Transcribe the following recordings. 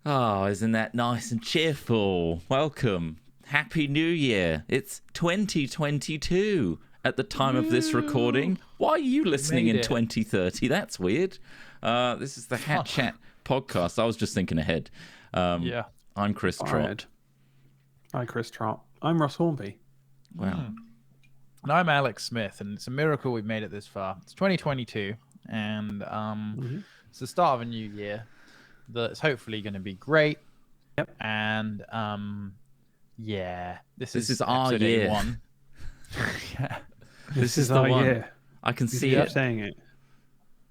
Oh, isn't that nice and cheerful? Welcome. Happy New Year. It's 2022 at the time of this recording. Why are you listening in 2030? That's weird. This is the Hat Chat podcast. I was just thinking ahead. I'm Chris Trott. Hi, Chris Trott. I'm Ross Hornby. Wow. And I'm Alex Smith, and it's a miracle we've made it this far. It's 2022, and it's the start of a new year that's hopefully going to be great. Yep. And this is our year. 81. This is our year. I can see it. it. Saying it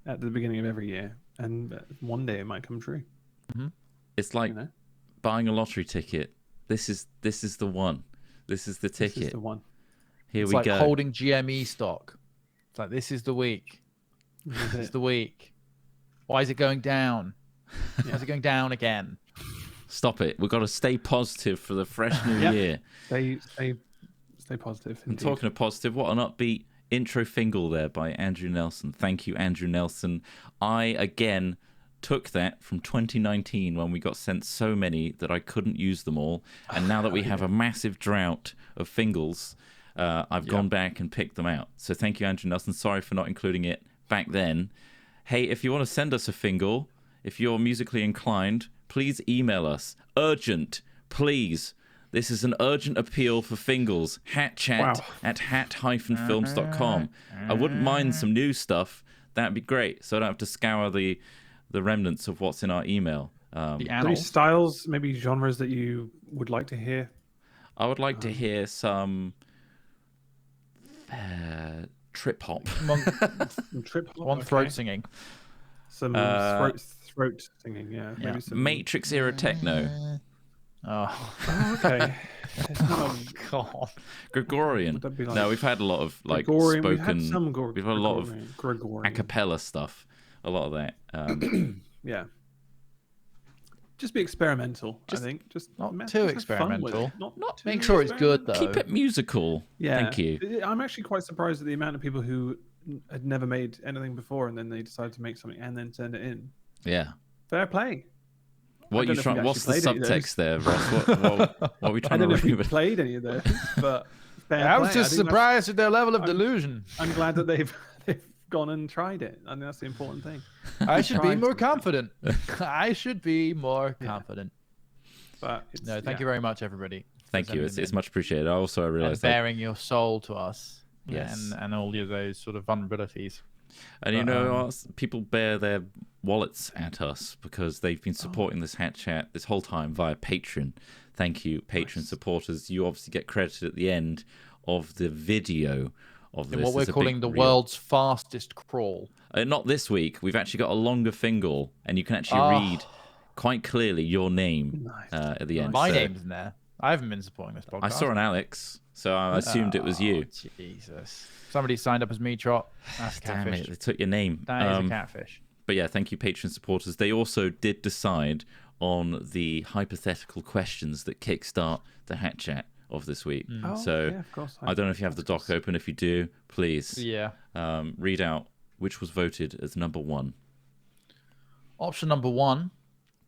at the beginning of every year, and one day it might come true. Mm-hmm. It's like buying a lottery ticket. This is the one. This is the ticket. This is the one. Here it's we like go. Holding GME stock. It's like, this is the week. This is the week. Why is it going down? Why is it going down again? Stop it. We've got to stay positive for the fresh new year. Stay positive. And talking of positive, what an upbeat intro fingal there by Andrew Nelson. Thank you, Andrew Nelson. I, again, took that from 2019 when we got sent so many that I couldn't use them all. And now that we have a massive drought of fingals, I've gone back and picked them out. So thank you, Andrew Nelson. Sorry for not including it back then. Hey, if you want to send us a fingal, if you're musically inclined, please email us. Urgent, please. This is an urgent appeal for fingals. Hatchat at hat-films.com. I wouldn't mind some new stuff. That'd be great. So I don't have to scour the remnants of what's in our email. Any styles, maybe genres that you would like to hear? I would like to hear some trip hop. Throat singing. Some throat singing, yeah. Maybe some Matrix era techno. Okay. Oh God. Gregorian. Like? No, we've had a lot of like Gregorian. spoken. We've had a lot of Gregorian. a cappella stuff. A lot of that. Yeah. Just be experimental. I think. Just not too experimental. Not make sure it's good though. Keep it musical. Yeah. Thank you. I'm actually quite surprised at the amount of people who had never made anything before and then they decided to make something and then turn it in. Yeah. Fair play. What's the subtext there, Ross? What are we trying to read? I don't know if you played any of those, but I was just surprised at their level of delusion. I'm glad that they've gone and tried it. I think that's the important thing. I should be more confident. I should be more confident. But thank you very much, everybody. Thank you. It's much appreciated. I realized bearing your soul to us. Yes. And all of those sort of vulnerabilities. And people bear their wallets at us because they've been supporting this Hat Chat this whole time via Patreon. Thank you, Patreon supporters. You obviously get credited at the end of the video of this. In what we're calling the world's fastest crawl. Not this week. We've actually got a longer fingal, and you can actually read quite clearly your name at the end. My name's in there. I haven't been supporting this podcast. I saw an Alex, so I assumed it was you. Jesus. Somebody signed up as me, Trott. That's a catfish. Damn it, they took your name. That is a catfish. But yeah, thank you, Patreon supporters. They also did decide on the hypothetical questions that kickstart the Hat Chat of this week. Of course. I don't know if you have the doc open. If you do, please read out which was voted as number one. Option number one,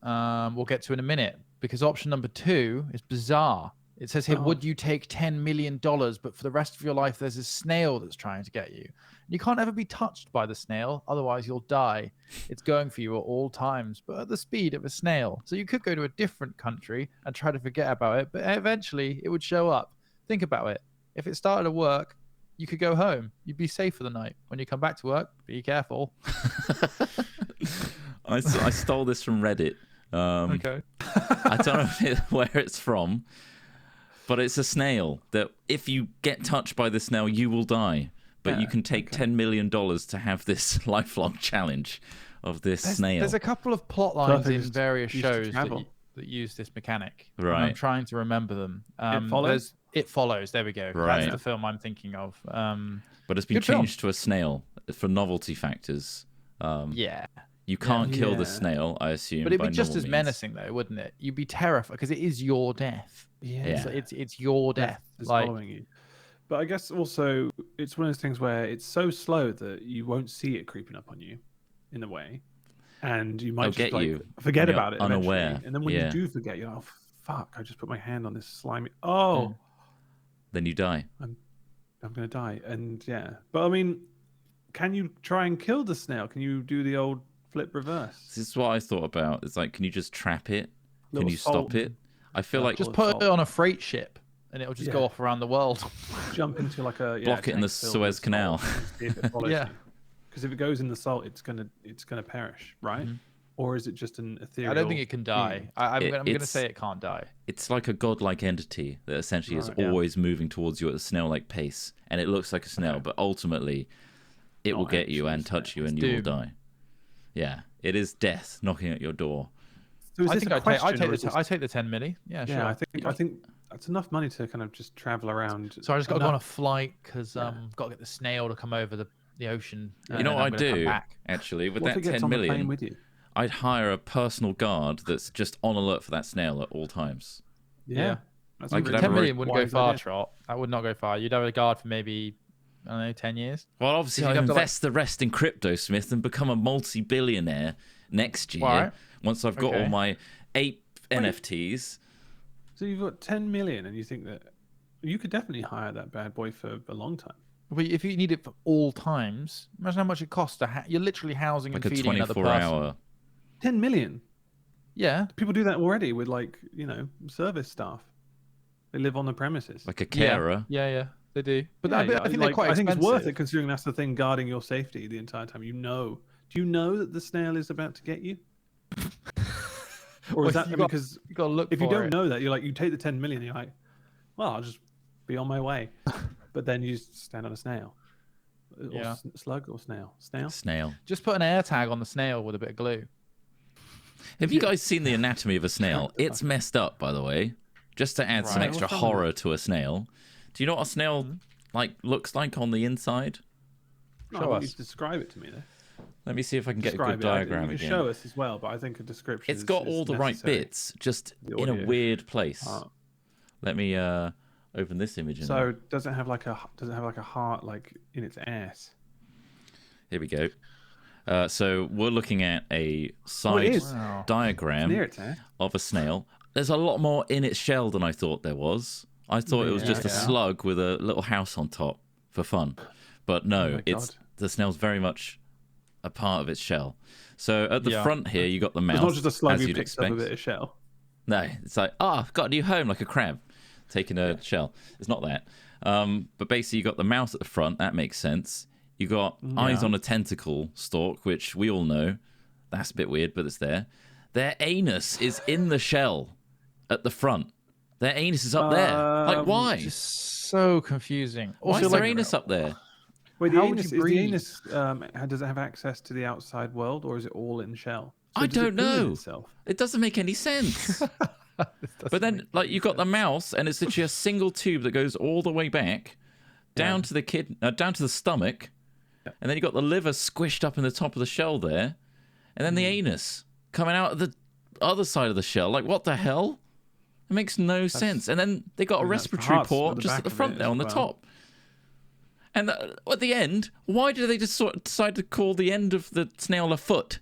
we'll get to in a minute, because option number two is bizarre. It says here, would you take $10 million, but for the rest of your life, there's a snail that's trying to get you. You can't ever be touched by the snail, otherwise you'll die. It's going for you at all times, but at the speed of a snail. So you could go to a different country and try to forget about it, but eventually it would show up. Think about it. If it started to work, you could go home. You'd be safe for the night. When you come back to work, be careful. I stole this from Reddit. Okay. I don't know where it's from. But it's a snail that if you get touched by the snail, you will die. But you can take $10 million to have this lifelong challenge of this snail. There's a couple of plot lines in various shows that use this mechanic. Right. I'm trying to remember them. It Follows. There we go. Right. That's the film I'm thinking of. But it's been changed to a snail for novelty factors. You can't kill the snail, I assume. But it'd be just as menacing, though, wouldn't it? You'd be terrified because it is your death. Yeah. It's your death. It's following you. But I guess also it's one of those things where it's so slow that you won't see it creeping up on you, in a way. and you might They'll just get you forget when you're about it unaware. eventually. And then when Yeah. you do forget, you're like, oh fuck, I just put my hand on this slimy. Oh, Then you die. I'm gonna die. And yeah, but I mean, can you try and kill the snail? Can you do the old flip reverse? This is what I thought about. It's like, can you just trap it? Can Little you salt stop it? I feel like Just put it on a freight ship, and it'll just go off around the world. Jump into like a block it in the Suez Canal. Yeah. Because if it goes in the salt, it's gonna perish, right? Or is it just an ethereal? I don't think it can die. being? I'm going to say it can't die. It's like a godlike entity that essentially is always moving towards you at a snail-like pace, and it looks like a snail, but ultimately it will get you and touch you, and you will die. Yeah, it is death knocking at your door. So I think I take the 10 milli. Yeah, sure. Yeah, I think that's enough money to kind of just travel around. So I just got to go on a flight because got to get the snail to come over the ocean. You know what I'd do, actually, with that 10 million? With you? I'd hire a personal guard that's just on alert for that snail at all times. Yeah. I could have 10 a million wouldn't go far, Trot. That would not go far. You'd have a guard for maybe, I don't know, 10 years. Well, obviously, I'd invest the rest in crypto, Smith, and become a multi-billionaire next year once I've got all my ape NFTs. So you've got 10 million, and you think that you could definitely hire that bad boy for a long time. But if you need it for all times, imagine how much it costs to you're literally housing like and feeding another person. 24-hour. 10 million. Yeah. People do that already with service staff. They live on the premises. Like a carer. Yeah, they do. But I think they're quite expensive. I think it's worth it considering that's the thing guarding your safety the entire time. Do you know that the snail is about to get you? Or is that because you got to look? If you don't know that, you take the 10 million. You're like, well, I'll just be on my way. But then you stand on a snail. Or slug or snail? Snail. Just put an air tag on the snail with a bit of glue. Have you guys seen the anatomy of a snail? It's messed up, by the way. Just to add some extra horror to a snail. Do you know what a snail looks like on the inside? Show us. Describe it to me, though. Let me see if I can get a good diagram again. Show us as well, but I think a description. It's got all the right bits, just in a weird place. Let me open this image. So does it have like a heart in its ass? Here we go. So we're looking at a side diagram of a snail. There's a lot more in its shell than I thought there was. I thought it was just a slug with a little house on top for fun, but no, the snail's very much a part of its shell. So at the front here, you got the mouth. It's not just a slug who picks expect. up a bit of shell. No, it's like, I've got a new home, like a crab taking a shell. It's not that. But basically, you got the mouth at the front. That makes sense. You got eyes on a tentacle stalk, which we all know. That's a bit weird, but it's there. Their anus is in the shell at the front. Their anus is up there. Like, why? Just so confusing. Why is their anus up there? Wait, the anus does it have access to the outside world, or is it all in shell? I don't know. It doesn't make any sense. But then, you've got the mouth, and it's literally a single tube that goes all the way back down to the stomach, and then you've got the liver squished up in the top of the shell there, and then the anus coming out of the other side of the shell. Like, what the hell? It makes no sense. And then they got a respiratory port just at the front there on the top. And at the end, why did they just decide to call the end of the snail a foot?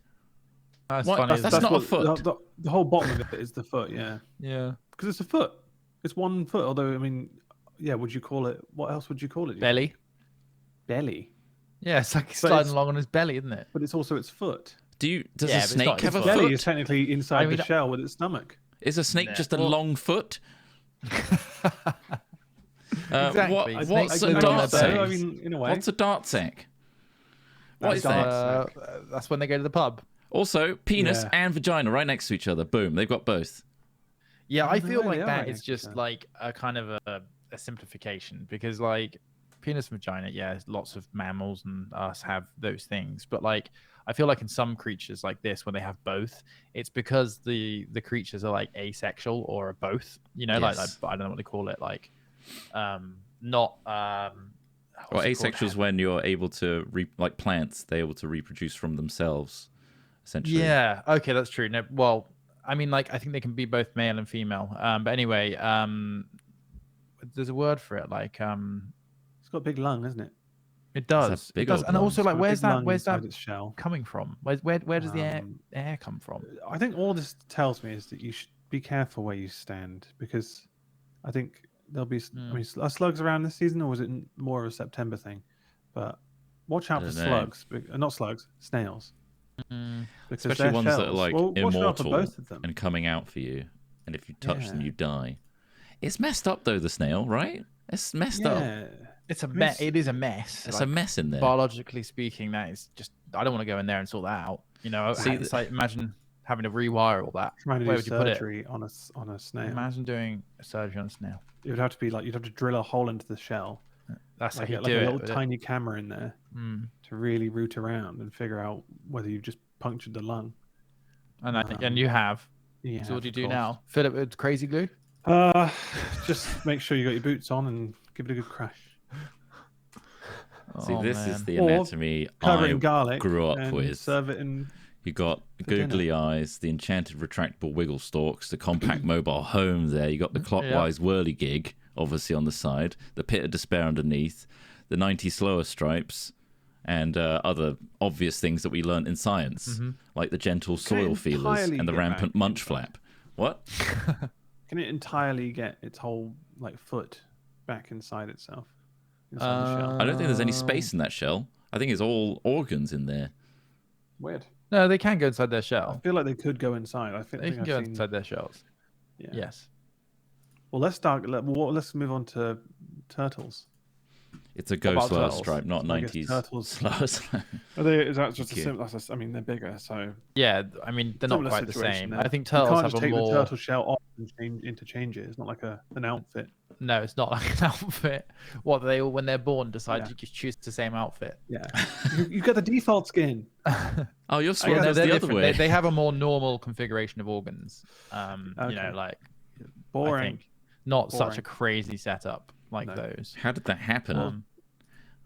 That's funny. That's not a foot. The whole bottom of it is the foot, yeah. Yeah. Because it's a foot. It's 1 foot. Although, I mean, would you call it? What else would you call it? Belly. Belly. Yeah, it's like sliding along on his belly, isn't it? But it's also its foot. Does a snake have a belly foot? Is technically inside the shell with its stomach. Is a snake just a long foot? Exactly. What's a dart sack? I mean, in a way. What's a dart sack? What is that? That's when they go to the pub. Also, penis and vagina right next to each other. Boom, they've got both. Yeah, I feel like that is just like a kind of a simplification because penis and vagina, lots of mammals and us have those things. But I feel like in some creatures like this, when they have both, it's because the creatures are asexual or both. You know, Yes. I don't know what they call it. Not. Well, asexual is when you're able to like plants, they're able to reproduce from themselves, essentially. Yeah. Okay, that's true. No, well, I mean, I think they can be both male and female. But anyway, there's a word for it. It's got a big lung, isn't it? It does. big It does. old And lung. also, It's like, got a where's big that? lung Where's inside that its shell. coming from? Where does the air come from? I think all this tells me is that you should be careful where you stand, because I think there'll be. I mean, are slugs around this season, or was it more of a September thing? But watch out for don't know. slugs, not slugs, snails. Because Especially their ones shells, that are like watch out for immortal both of them. and coming out for you. And if you touch them, Yeah. you die. It's messed up though, the snail, right? It's messed up. It's a I mean, mess. It is a mess. It's a mess in there. Biologically speaking, that is just. I don't want to go in there and sort that out. You know, it's like imagine having to rewire all that. Trying to Where do would you put it? surgery on a snail. Imagine doing a surgery on a snail. It would have to be like you'd have to drill a hole into the shell. That's Like, how you like do a it. little with tiny camera in there Mm. to really root around and figure out whether you've just punctured the lung. And you have. Yeah. So what do you of do course. now? Fill it with crazy glue? Just make sure you got your boots on and give it a good crash. See, Oh, this man. is the Or anatomy Cover it I in garlic. grew up and with. Serve it in. You got for dinner. googly eyes, the enchanted retractable wiggle stalks, the compact mobile home there. You got the clockwise whirligig, obviously on the side, the pit of despair underneath, the 90 slower stripes, and other obvious things that we learnt in science, like the gentle soil feelers entirely and the get rampant back munch inside. flap. What? Can it entirely get its whole foot back inside itself? Inside the shell. I don't think there's any space in that shell. I think it's all organs in there. Weird. No, they can go inside their I shell. feel like they could go inside. I They think can I've go seen... inside their shells. Yeah. Yes. Well, let's move on to turtles. It's a go about slower turtles? stripe, not I guess 90s turtles- slower stripe. Is that just Okay. a simple? I mean, they're bigger, so Yeah, I mean, they're not similar quite the situation same. there. I think you turtles can't have just a take more... the turtle shell off and interchange it. It's not like an outfit. No, it's not like an outfit. What, they all, when they're born, decide Yeah. to just choose the same outfit? Yeah, you get the default skin. Oh, you're Yeah, swapping no, us they're the other different. way. They have a more normal configuration of organs. You know, Okay. like Boring. I think not such a Boring. crazy setup like No. those. How did that happen?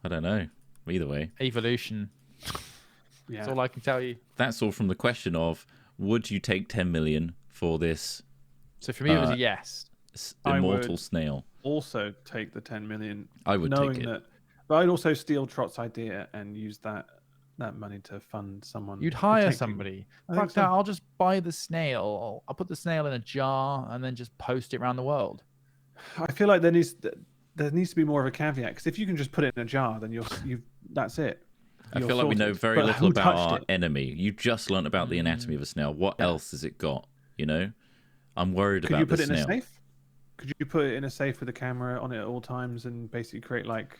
I don't know. Either way, Evolution. Yeah. That's all I can tell you. that's all from the question of would you take 10 million for this So for me, it was a yes. I immortal would. snail? Also, take the 10 million. I would knowing take it. that, but I'd also steal Trott's idea and use that money to fund someone. You'd hire protecting- somebody. I think Fuck so. that. I'll just buy the snail. I'll put the snail in a jar and then just post it around the world. I feel like there needs to be more of a caveat, because if you can just put it in a jar, then that's it. I You're feel like we know sorted. very But little who about touched our it? enemy. You just learnt about the anatomy of a snail. What else has it got? You know, I'm worried Could about you put the it in snail. a safe? Could you put it in a safe with a camera on it at all times and basically create like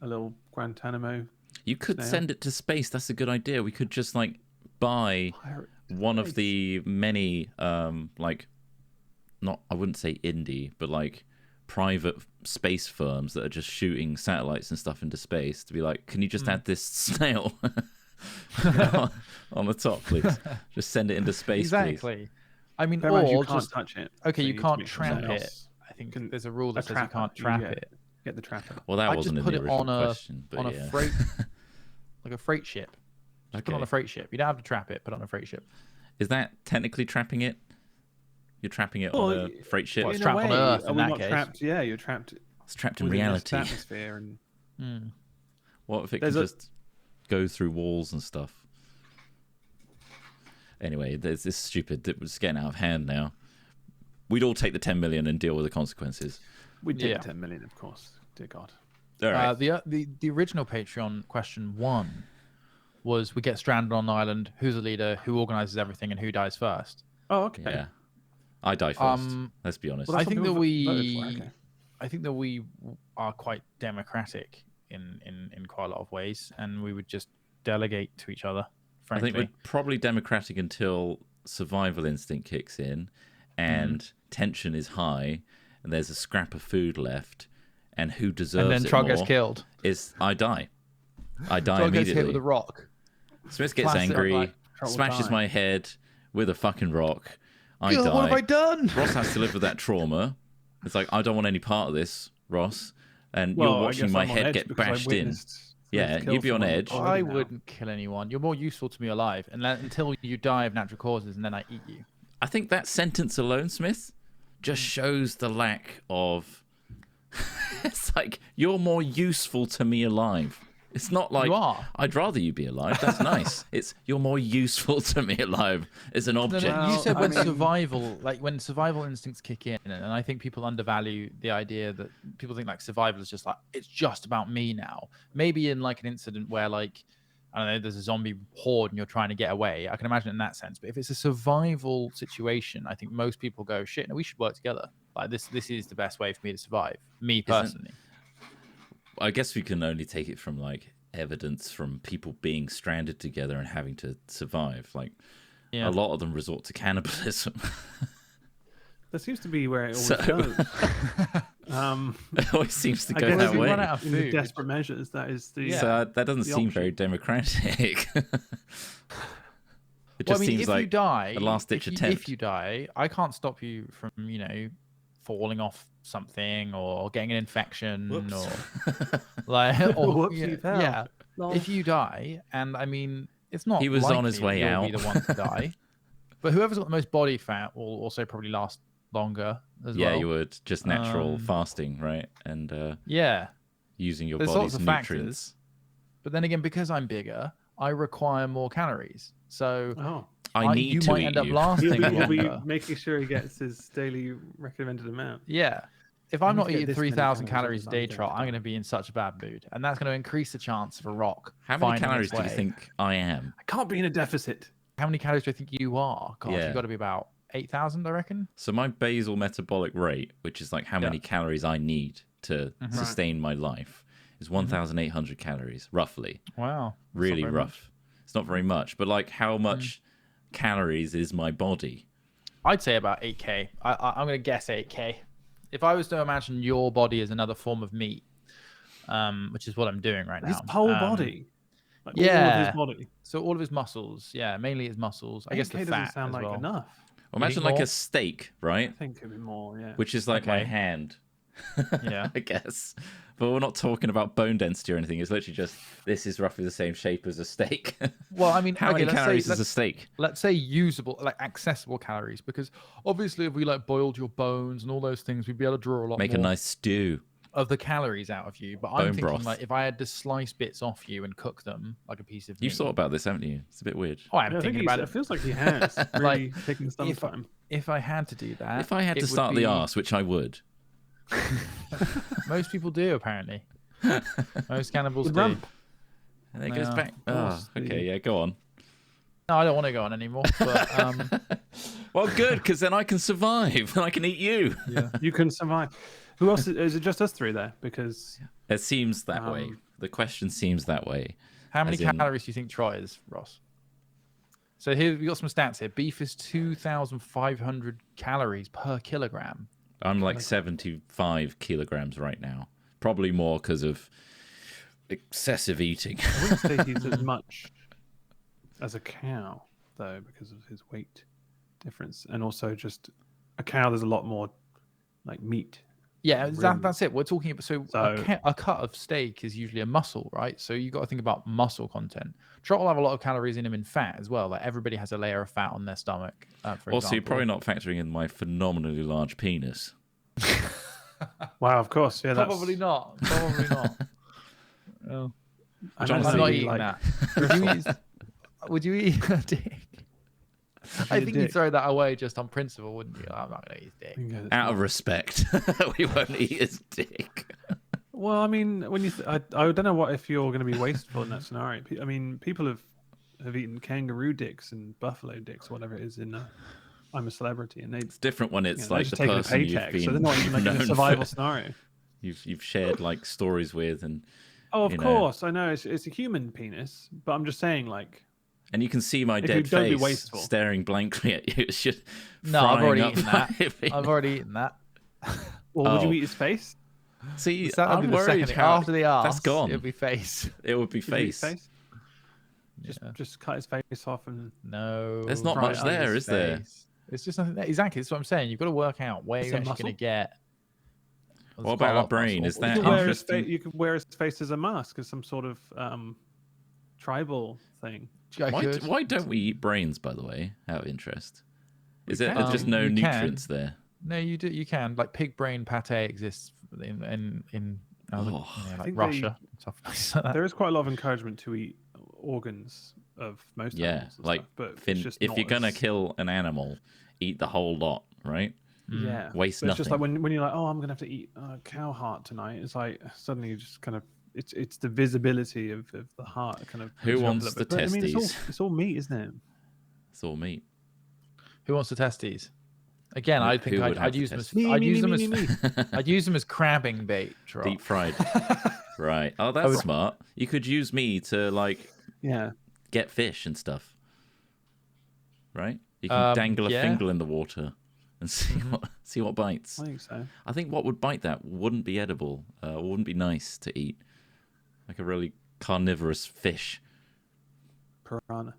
a little Guantanamo? You could snail? send it to space. That's a good idea. We could just like buy Pirate one of space. the many like not, I wouldn't say indie, but like private space firms that are just shooting satellites and stuff into space to be like, can you just add this snail on the top, please? Just send it into space, please. Exactly. I mean, Bear in mind, you or can't just touch it. okay, so you need to can't make sure trap someone it. else I think can- there's a rule a that says you trapper. can't You trap get- it. Get the trapper. Well, that I'd wasn't just in put the it original on a question, but on yeah. a freight, like a freight ship. Just put it on Okay. a freight ship. You don't have to trap it. Put it on a freight ship. Is that technically trapping it? You're trapping it Well, on a freight ship? Well, In it's a trapped on way, Earth are in we that not case. trapped? Yeah, you're trapped It's trapped in within this reality. atmosphere, and What if it There's can a- just go through walls and stuff? Anyway, there's this stupid. It was getting out of hand now. We'd all take the 10 million and deal with the consequences. we did Yeah. 10 million, of course. Dear God. All right. The original Patreon question 1 was: we get stranded on an island. Who's the leader? Who organizes everything? And who dies first? Oh, okay. yeah. I die first. Let's be honest. Well, I that's what think that people voted for, we, okay. I think that we are quite democratic in quite a lot of ways, and we would just delegate to each other. I Frankly, think we're probably democratic until survival instinct kicks in and tension is high and there's a scrap of food left, and who deserves and then it Trott more gets killed. is I die. I die Trott gets hit immediately. with a rock. Smith gets Classic, angry, like, Trott will smashes die. my head with a fucking rock. I God, die. what have I done? Ross has to live with that trauma. It's like, I don't want any part of this, Ross. And Well, you're I watching guess my I'm on head edge get because I bashed in. witnessed Yeah, Smith kill you'd be on someone edge. already I now. wouldn't kill anyone. You're more useful to me alive, until you die of natural causes, and then I eat you. I think that sentence alone, Smith, just shows the lack of. It's like, you're more useful to me alive. It's not like You are. I'd rather you be alive. That's nice. It's you're more useful to me alive as an object. No, you said I when mean- when survival instincts kick in, and I think people undervalue the idea that people think like survival is just like it's just about me now. Maybe in like an incident where like I don't know, there's a zombie horde and you're trying to get away. I can imagine it in that sense. But if it's a survival situation, I think most people go, shit, no, we should work together. Like this is the best way for me to survive. Me personally. I guess we can only take it from like evidence from people being stranded together and having to survive. Like a lot of them resort to cannibalism. That seems to be where it always goes. It always seems to I go guess that if you way. run out of In the food. desperate measures, that is the. So that doesn't the seem option. very democratic. It Well, just I mean, seems if like you die, a last-ditch attempt. If you die, I can't stop you from, falling off something or getting an infection or like, or Whoops, you fell. yeah. Lol. If you die, and I mean, it's not. He was on likely his way that you'll out. Be the one to die, but whoever's got the most body fat will also probably last longer as well. Yeah, you would just natural fasting, right? And Yeah, using your There's body's lots of nutrients. but then again, because I'm bigger, I require more calories. So Oh. I need you to might eat end up you. lasting He'll be longer. making sure he gets his daily recommended amount. Yeah. If I'm need not to get eating this many 3,000 calories calories a on day, this, Trot, I'm I'm going going to be in such a bad mood. And that's going to increase the chance of a rock. How many finding calories its do you way. think I am? I can't be in a deficit. How many calories do I think you are? Gosh, Yeah. you've got to be about 8,000, I reckon. So my basal metabolic rate, which is like how many calories I need to sustain my life, is 1,800 calories, roughly. Wow. That's not Really very rough. much. It's not very much, but like how much calories is my body? I'd say about 8K. I'm going to guess 8K. If I was to imagine your body as another form of meat, which is what I'm doing right now. His whole body. Like all of yeah. his body. So all of his muscles, mainly his muscles. I guess the 8K fat doesn't sound as like well. enough. Well, imagine Eating like more? a steak, right? I think it'd be more, yeah. Which is like my Okay. hand. Yeah. I guess. But we're not talking about bone density or anything. It's literally just this is roughly the same shape as a steak. Well, I mean, How okay, many let's say- calories is let's- a steak? Let's say usable, like accessible calories, because obviously if we like boiled your bones and all those things, we'd be able to draw a lot Make more a nice stew. of the calories out of you. But I'm Bone thinking broth. like if I had to slice bits off you and cook them like a piece of meat. You've thought about this, haven't you? It's a bit weird. Oh, I'm Yeah, I think thinking about it it. feels like he has really taken some if- time. If I had to do that, If I had it to would start be- the arse, which I would. most people do apparently. Most cannibals The do. rump. And it goes No, back. of Oh, course, okay, the- yeah, go on. No, I don't want to go on anymore. But Well, good, because then I can survive and I can eat you. yeah. You can survive. Who else is it? Just us three there? Because It seems that way. The question seems that way. How many As in- calories do you think Troy is, Ross? So here we got some stats here. Beef is 2,500 calories per kilogram. I'm like 75 kilograms right now. Probably more because of excessive eating. I wouldn't say he's as much as a cow, though, because of his weight difference, and also just a cow. There's a lot more like meat. Yeah, Really? that's it. We're talking about so a cut of steak is usually a muscle, right? So you got to think about muscle content. Trot will have a lot of calories in him in fat as well. Like everybody has a layer of fat on their stomach. For Also, you're example. probably not factoring in my phenomenally large penis. Wow, of course, yeah, that's Probably not. Probably not. Oh. I Which know honestly, I'm not you eating like- that. Would you eat a dick? I a think you'd dick. throw that away just on principle, wouldn't you? I'm not going to eat his dick. Yeah, that's Out not- of respect, we won't eat his dick. Well, I mean, when you, I don't know what if you're going to be wasteful in that scenario. I mean, people have eaten kangaroo dicks and buffalo dicks, whatever it is. In I'm a Celebrity, and It's different when it's they're like just the taking a person you've paycheck, been so they're not even like in known a for- survival scenario. You've shared like stories with, and Oh, of you know. course, I know it's a human penis, but I'm just saying, like, and you can see my If dead you don't be face wasteful. staring blankly at you. It's just No, I've frying already up eaten my that. penis. I've already eaten that. well, would you Oh. eat his face? See, So that'll I'm be the worried second how after the arse. that's gone. It'll be face. It would be Would you eat his face. Yeah. Just cut his face off and No. There's not Right much on there, his is there? face. It's just nothing. Exactly. That's what I'm saying. You've got to work out where It's you're a actually muscle? going to get. Well, What there's quite a about lot our of brain? muscle. Is you that could wear his interesting? face. You could wear his face as a mask, as some sort of tribal thing. I Why, could. why don't we eat brains, by the way, out of interest? Is it can. there's just no You can. nutrients there? No, you do. You can. Like pig brain pate exists in Oh, like think Russia and stuff like that. There is quite a lot of encouragement to eat organs of most yeah. animals and Like, stuff, but Finn, it's just if not you're gonna as- kill an animal, eat the whole lot, right? yeah, Waste but it's just like nothing. when you're like, oh, I'm gonna have to eat a cow heart tonight. It's like suddenly you just kind of it's the visibility of the heart kind of Who puts you up a wants little the bit. But, I mean, testes? it's all meat, isn't it? It's all meat. Who wants the testes? Again, Who- I think who would have I'd the use them as testes? I'd use them me, as me. I'd use them as crabbing bait. Trot. Deep fried. Right. Oh, that's would- smart. You could use me to like Yeah, get fish and stuff. Right? You can dangle a yeah. fingal in the water and see what bites. I think so. I think what would bite that wouldn't be edible, wouldn't be nice to eat. Like a really carnivorous fish, Piranha,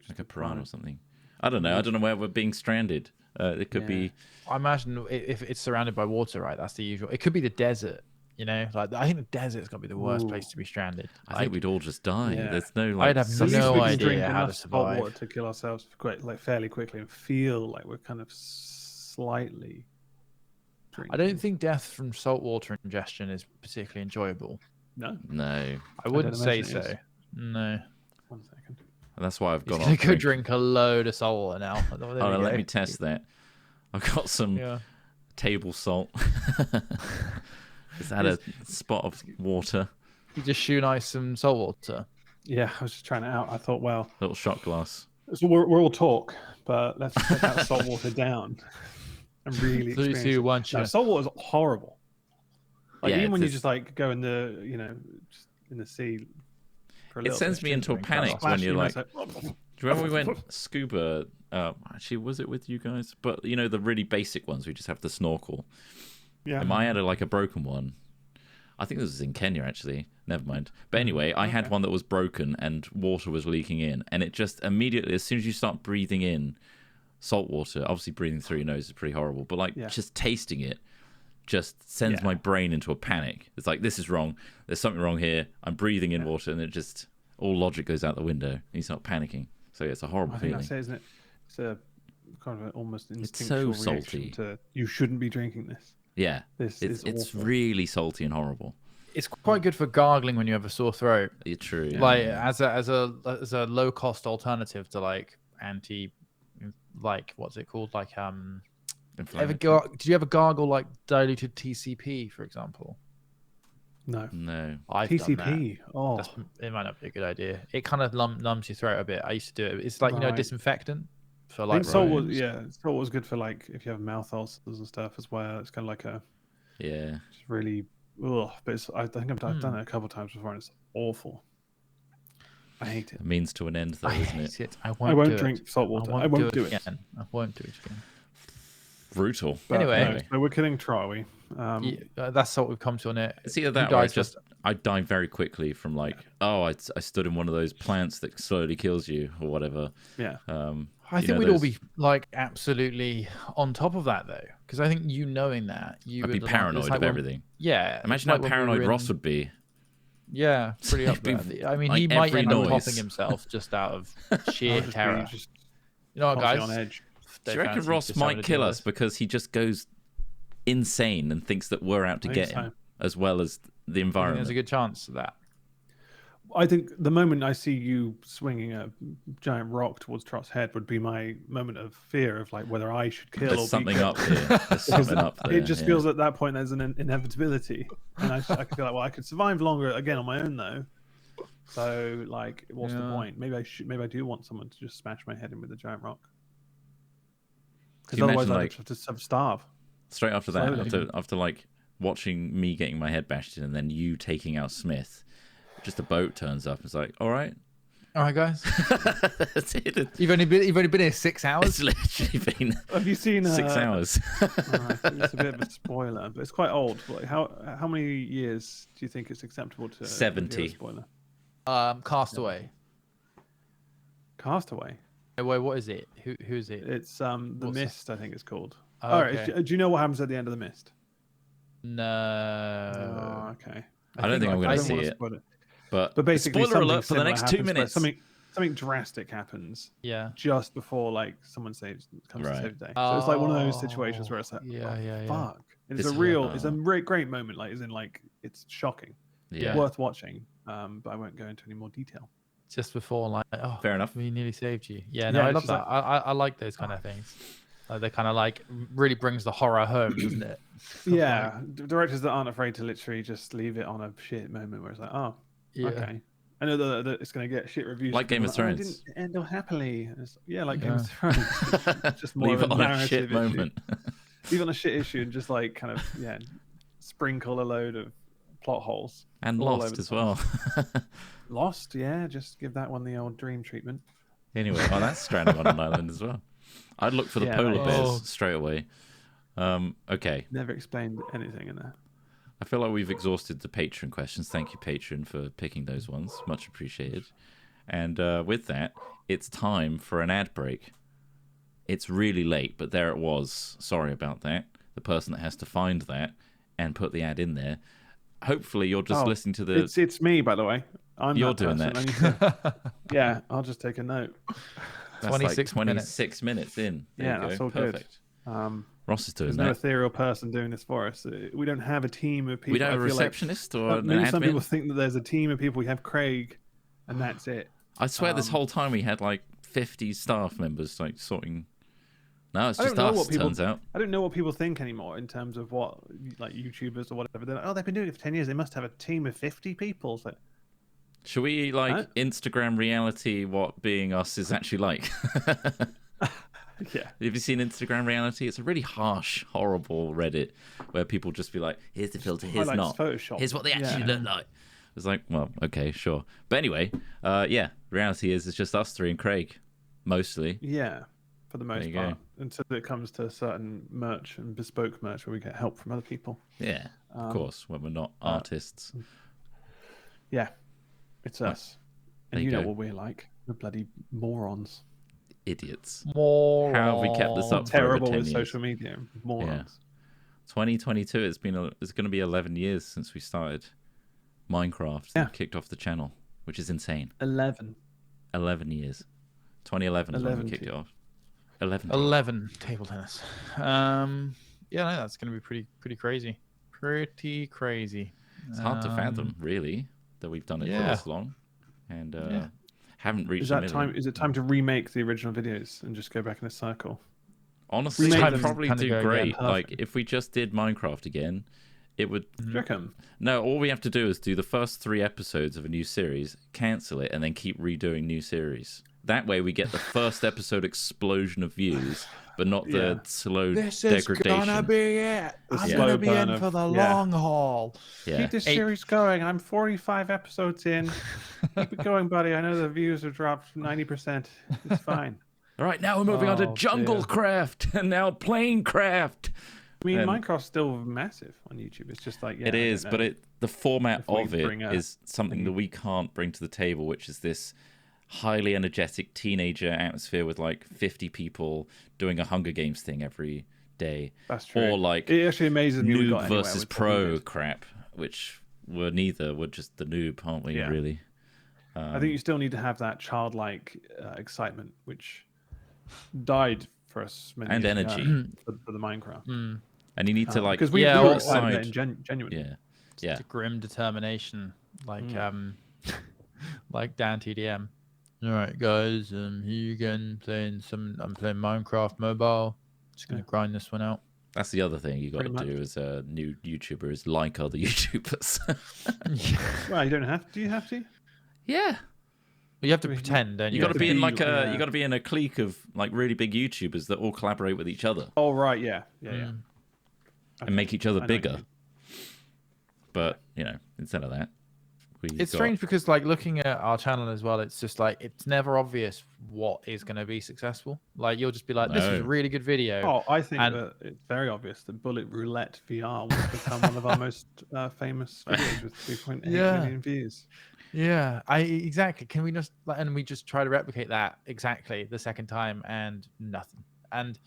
like a piranha or something. I don't know. I don't know where we're being stranded. It could be. I imagine if it's surrounded by water, right? That's the usual. It could be the desert. You know, like I think the desert's got to be the worst place to be stranded. I think we'd all just die. Yeah. There's no like. I'd have At least no we can idea drink how to enough salt survive. water to kill ourselves fairly quickly and feel like we're kind of slightly. I don't think death from saltwater ingestion is particularly enjoyable. No. No. I wouldn't say imagine it so. is. No. 1 second. And that's why I've He's gone gonna off. go drink a load of salt water now. There Oh, we let go. me test that. I've got some Yeah. table salt. Just add a spot of water, You just shoe ice some salt water. Yeah, I was just trying it out. I thought, well, little shot glass. so we're all talk, but let's put that salt water down and really Three, experience two, it. one, No, shoot. salt water is horrible. Like Yeah, even when you it's- just like go in the just in the sea. For a It little sends bit, me into a drink panic that. when you're like. Splashing, Do you remember we went scuba? Actually, was it with you guys? But you know the really basic ones. We just have the snorkel. yeah. I had like a broken one. I think this was in Kenya actually. Never mind. But anyway, I had one that was broken and water was leaking in, and it just immediately, as soon as you start breathing in salt water, obviously breathing through your nose is pretty horrible. But like just tasting it, just sends my brain into a panic. It's like, this is wrong. There's something wrong here. I'm breathing in water, and it just all logic goes out the window. You start panicking. So yeah, it's a horrible I think feeling. that's it, isn't it? It's a kind of an almost so instinctual reaction salty. to you shouldn't be drinking this. Yeah, This it's is awful. really salty and horrible. It's quite good for gargling when you have a sore throat. It's true. Yeah. Like as a low cost alternative to like what's it called? Like did you ever gargle like diluted TCP, for example? No. No. I've done that. TCP. Oh, It might not be a good idea. It kind of numbs your throat a bit. I used to do it. It's like, you know, Right. disinfectant for I like think salt was wounds. salt was good for like if you have mouth ulcers and stuff as well. It's kind of like a Yeah. just really ugh. But I think I've done it a couple of times before and it's awful. I hate it. A means to an end, though, I isn't hate it? it. I I won't won't do drink it. salt water. I I won't won't do it. again. I won't do it again. Brutal. But, Anyway. no, so we're killing Trott, are we? That's what we've come to on it. It's either Who that or I dies just I die very quickly from like, I stood in one of those plants that slowly kills you or whatever. Yeah. I think we'd all be like absolutely on top of that though, because I think knowing that you I'd be would, like, paranoid it's like of when- everything. Yeah, it's Imagine like how when we paranoid were Ross in- would be. Yeah, pretty up He'd be there. I mean, like he might every end up noise. topping himself just out of I'll sheer just be terror. just You know what, constantly guys? on edge. Do you reckon Ross might kill us because he just goes insane and thinks that we're out to I get think him, as well as the I think environment? there's a good chance of that. I think the moment I see you swinging a giant rock towards Trott's head would be my moment of fear of like whether I should kill or There's be something killed. up here. There's something up there. It just yeah. feels at that point there's an inevitability, and I could feel like, well, I could survive longer again on my own though. So like, what's the Yeah. point? Maybe I do want someone to just smash my head in with a giant rock. Can Because you otherwise imagine, I'd like, have to starve. Straight after that, Slowly. after like watching me getting my head bashed in and then you taking out Smith, just a boat turns up. It's like, all right. All right, guys. That's it. You've only been here 6 hours. It's literally been Have you seen 6 hours. It's a bit of a spoiler, but it's quite old. Like how many years do you think it's acceptable to 70. reveal a spoiler? Castaway. Castaway. Wait, what is it? Who's it? It's the What's that? Mist, I think it's called. Oh, All right. okay. Do you know what happens at the end of the Mist? No. Oh, okay. I don't think I'm going to don't see wanna it. spoil it. But basically, spoiler something alert for the similar next 2 happens where minutes. Something drastic happens Yeah. just before like someone comes to Right. save the day. So it's like one of those situations Oh, where it's like, yeah. fuck. It's a great moment. Like, as in, like, it's shocking. Yeah. Worth watching. But I won't go into any more detail. Just before, like, oh, fair enough. We nearly saved you. Yeah, no, I love that. I like those kind of things. They kind of like really brings the horror home, doesn't it? Yeah, directors that aren't afraid to literally just leave it on a shit moment where it's like, oh, okay. I know that it's going to get shit reviews. Like Game of Thrones. It didn't end all happily. Like Game of Thrones. It's just more leave of it a on a shit moment. Leave it on a shit issue and just like kind of, sprinkle a load of plot holes. And Lost as well. Lost, yeah. Just give that one the old dream treatment. Anyway, that's stranded on an island as well. I'd look for the polar bears straight away. Okay. Never explained anything in there. I feel like we've exhausted the Patreon questions. Thank you, Patreon, for picking those ones. Much appreciated. And with that, it's time for an ad break. It's really late, but there it was. Sorry about that. The person that has to find that and put the ad in there. Hopefully, you're just listening to the... It's me, by the way. You're doing that. Yeah, I'll just take a note. That's 26 minutes in. There that's all perfect. Good. Ross is doing that. There's no ethereal person doing this for us. We don't have a team of people. We don't have a receptionist or an admin. Some people think that there's a team of people. We have Craig, and that's it. I swear this whole time we had like 50 staff members like sorting... No, it's just us, turns out. I don't know what people think anymore in terms of what, like, YouTubers or whatever. They're like, oh, they've been doing it for 10 years. They must have a team of 50 people. So... Should we, like, Instagram reality what being us is actually like? Yeah. Have you seen Instagram reality? It's a really harsh, horrible Reddit where people just be like, here's the filter, here's not. Photoshop. Here's what they actually look like. It's like, well, okay, sure. But anyway, reality is it's just us three and Craig, mostly. Yeah. For the most part, until it comes to certain merch and bespoke merch where we get help from other people. Yeah, of course, when we're not artists. Yeah, it's us. And you know what we're like. We're bloody morons. Idiots. Morons. How have we kept this up for over 10 years? Social media. Morons. Yeah. 2022, it's going to be 11 years since we started Minecraft and kicked off the channel, which is insane. 11 years. 2011 is when we kicked it off. 11 table tennis. No, that's going to be pretty crazy. Pretty crazy. It's hard to fathom, really, that we've done it for this long, and haven't reached. Is it time to remake the original videos and just go back in a cycle? Honestly, I'd probably do great. Like if we just did Minecraft again, it would. No, all we have to do is do the first 3 episodes of a new series, cancel it, and then keep redoing new series. That way we get the first episode explosion of views, but not the slow degradation. This is gonna be it. I'm gonna be in for the long haul. Yeah. Keep this series going. I'm 45 episodes in. Keep it going, buddy. I know the views have dropped 90%. It's fine. All right, now we're moving on to jungle craft and now plane craft. I mean, Minecraft's still massive on YouTube. It's just like it is, but the format of it is something that we can't bring to the table, which is this highly energetic teenager atmosphere with like 50 people doing a Hunger Games thing every day. That's true. Or like it actually amazes me noob versus pro crap, which we're just the noob, aren't we? Really. I think you still need to have that childlike excitement, which died for us many years energy for the Minecraft. And you need to like because we all excited genuinely. Yeah. It's a grim determination, like like Dan TDM. All right, guys. Here again, I'm playing Minecraft Mobile. Just gonna grind this one out. That's the other thing you got to do as a new YouTuber is like other YouTubers. Well, you don't have to. Do you have to? Yeah. You have to pretend, don't you? You got to be in like you got to be in a clique of like really big YouTubers that all collaborate with each other. Oh right, yeah. And make each other bigger. But instead of that. It's strange because like looking at our channel as well, it's just like it's never obvious what is going to be successful. Like you'll just be like, this is a really good video. Oh, I think that it's very obvious that Bullet Roulette VR will become one of our most famous videos with 3.8 million views. Yeah, exactly. Can we just and we just try to replicate that exactly the second time and nothing. And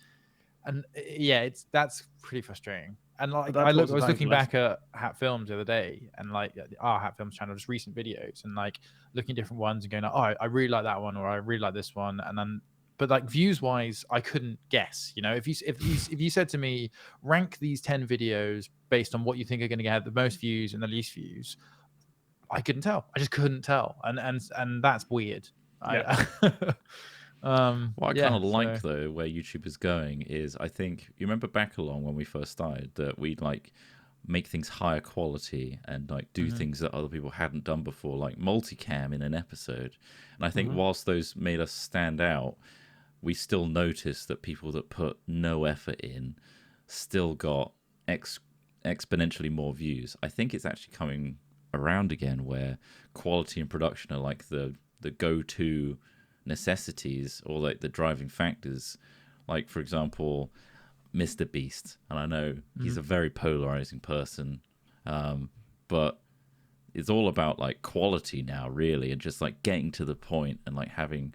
that's pretty frustrating. And like I was looking back at Hat Films the other day, and like our Hat Films channel, just recent videos, and like looking at different ones and going, oh, I really like that one, or I really like this one, and then but like views wise, I couldn't guess. You know, if you said to me, rank these 10 videos based on what you think are going to get the most views and the least views, I couldn't tell. I just couldn't tell, and that's weird. Yeah. What I kind of like though, where YouTube is going is, I think you remember back along when we first started that we'd like make things higher quality and like do things that other people hadn't done before, like multicam in an episode. And I think whilst those made us stand out, we still noticed that people that put no effort in still got exponentially more views. I think it's actually coming around again, where quality and production are like the go-to necessities, or like the driving factors. Like, for example, Mr. Beast, and I know he's a very polarizing person, but it's all about like quality now, really, and just like getting to the point and like having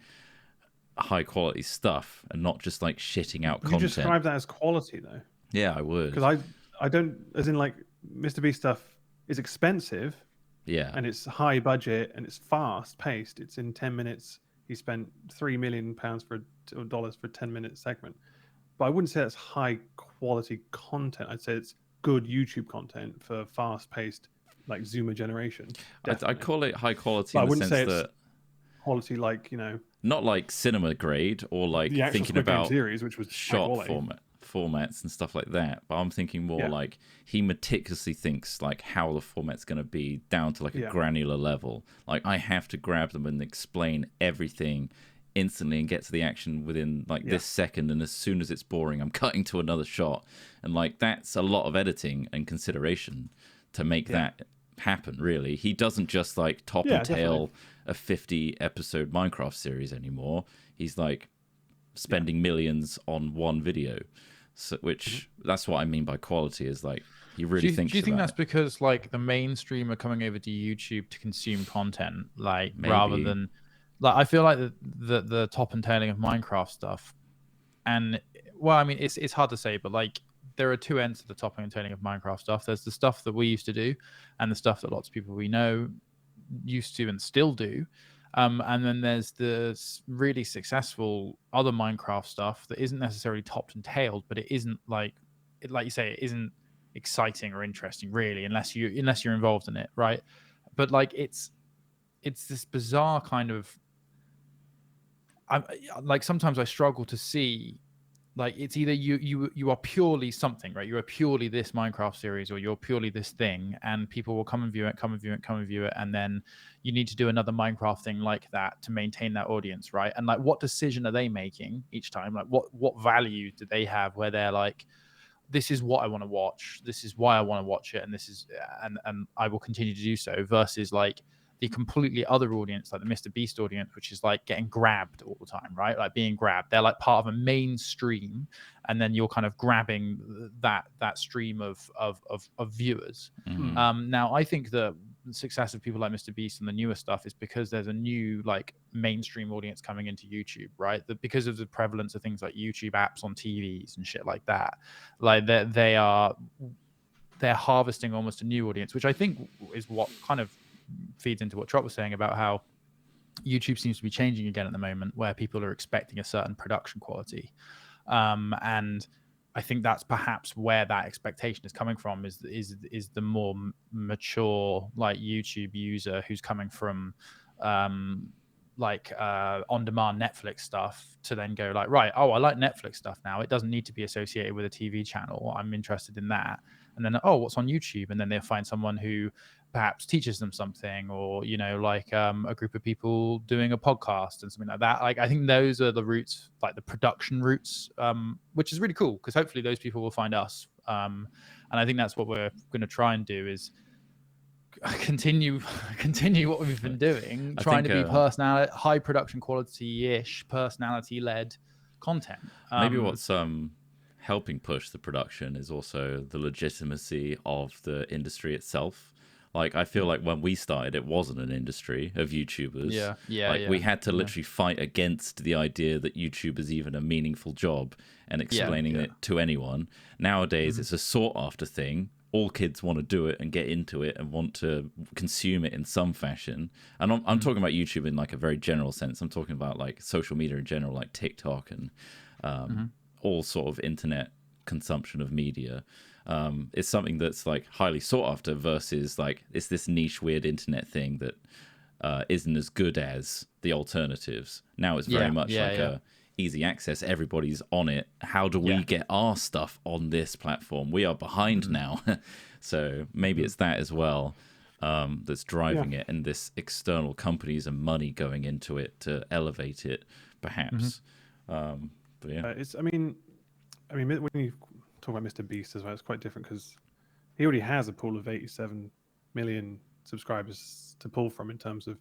high quality stuff and not just like shitting out content. You describe that as quality though? Yeah, I would. Because I don't, as in like Mr. Beast stuff is expensive, yeah, and it's high budget and it's fast paced. It's in 10 minutes. He spent £3 million for dollars for a 10-minute segment. But I wouldn't say that's high quality content. I'd say it's good YouTube content for fast paced, like Zoomer generation. I call it high quality, but in I the wouldn't sense say that it's quality like, you know, not like cinema grade or like the actual thinking Squid Game about series, which was shot formats and stuff like that. But I'm thinking more like he meticulously thinks like how the format's going to be down to like a granular level. Like I have to grab them and explain everything instantly and get to the action within like this second, and as soon as it's boring, I'm cutting to another shot. And like that's a lot of editing and consideration to make that happen. Really, he doesn't just like top and tail a 50 episode Minecraft series anymore. He's like spending millions on one video, so which that's what I mean by quality, is like he really thinks. Do you think about that's it. because like the mainstream are coming over to YouTube to consume content, like Maybe. rather than like I feel like the top and tailing of Minecraft stuff, and well, I mean it's hard to say, but like there are two ends to the topping and tailing of Minecraft stuff. There's the stuff that we used to do, and the stuff that lots of people we know used to and still do. And then there's the really successful other Minecraft stuff that isn't necessarily topped and tailed, but it isn't like you say, it isn't exciting or interesting really, unless you're involved in it, right? But like it's this bizarre kind of. Like sometimes I struggle to see. Like it's either you are purely something, right? You are purely this Minecraft series, or you're purely this thing, and people will come and view it, and then you need to do another Minecraft thing like that to maintain that audience, right? And like, what decision are they making each time? Like, what value do they have where they're like, this is what I want to watch, this is why I want to watch it, and this is and I will continue to do so, versus like the completely other audience, like the Mr. Beast audience, which is like getting grabbed all the time, right? Like being grabbed. They're like part of a mainstream, and then you're kind of grabbing that stream of viewers. Now, I think the success of people like Mr. Beast and the newer stuff is because there's a new like mainstream audience coming into YouTube, right? Because of the prevalence of things like YouTube apps on TVs and shit like that. Like they're harvesting almost a new audience, which I think is what kind of feeds into what Trott was saying about how YouTube seems to be changing again at the moment, where people are expecting a certain production quality, and I think that's perhaps where that expectation is coming from. Is the more mature like YouTube user who's coming from on-demand Netflix stuff to then go like, right, oh, I like Netflix stuff now. It doesn't need to be associated with a TV channel. I'm interested in that. And then, oh, what's on YouTube? And then they'll find someone who perhaps teaches them something, or, you know, like a group of people doing a podcast and something like that. Like, I think those are the routes, like the production routes, which is really cool, because hopefully those people will find us. And I think that's what we're going to try and do, is continue what we've been doing, trying to be high production quality-ish, personality-led content. Maybe what's helping push the production is also the legitimacy of the industry itself. Like, I feel like when we started, it wasn't an industry of YouTubers. We had to literally fight against the idea that YouTube is even a meaningful job and explaining it to anyone. Nowadays, it's a sought after thing. all kids want to do it and get into it and want to consume it in some fashion. And I'm talking about YouTube in like a very general sense. I'm talking about like social media in general, like TikTok and all sort of internet consumption of media. It's something that's like highly sought after versus like it's this niche weird internet thing that isn't as good as the alternatives. Now it's very much like a easy access, everybody's on it. How do we get our stuff on this platform? We are behind now. So maybe it's that as well that's driving it, and this external companies and money going into it to elevate it perhaps. But yeah, I mean when you talk about Mr. Beast as well, it's quite different because he already has a pool of 87 million subscribers to pull from. In terms of,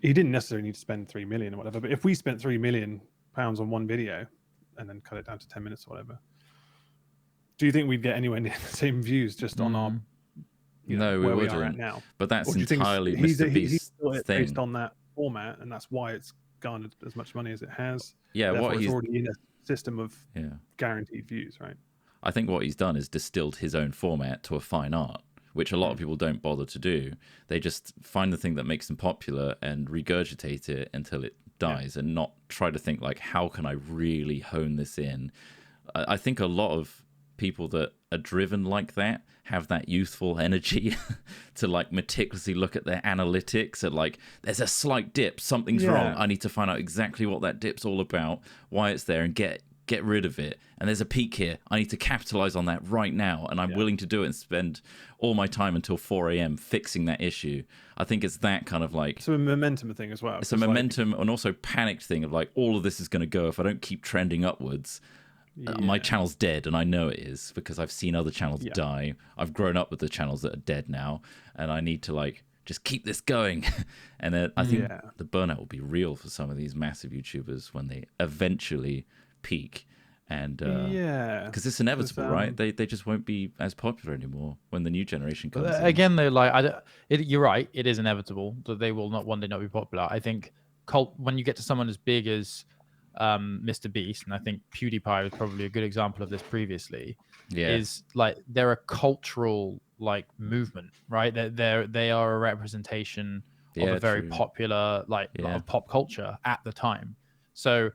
he didn't necessarily need to spend 3 million or whatever, but if we spent 3 million pounds on one video and then cut it down to 10 minutes or whatever, do you think we'd get anywhere near the same views just on our no, we where wouldn't. we are at now? But that's Or do you think entirely he's Mr. Beast's built it thing. based on that format, and that's why it's garnered as much money as it has? Yeah, Therefore, what it's he's already in a system of guaranteed views, right? I think what he's done is distilled his own format to a fine art, which a lot of people don't bother to do. They just find the thing that makes them popular and regurgitate it until it dies, and not try to think like, how can I really hone this in? I think a lot of people that are driven like that have that youthful energy to like meticulously look at their analytics and like, there's a slight dip, something's wrong. I need to find out exactly what that dip's all about, why it's there, and get rid of it. And there's a peak here, I need to capitalize on that right now, and I'm willing to do it and spend all my time until 4 a.m. fixing that issue. I think it's that kind of like, it's a momentum thing as well. It's a momentum and also panicked thing of like, all of this is going to go if I don't keep trending upwards. My channel's dead, and I know it is because I've seen other channels die. I've grown up with the channels that are dead now, and I need to like just keep this going. And then I think the burnout will be real for some of these massive YouTubers when they eventually peak. And because it's inevitable, right? They just won't be as popular anymore when the new generation comes in. Again, though, like you're right, it is inevitable that they will not one day not be popular. I think when you get to someone as big as Mr. Beast, and I think PewDiePie was probably a good example of this previously, is like they're a cultural like movement, right? They are a representation of a very popular of pop culture at the time. So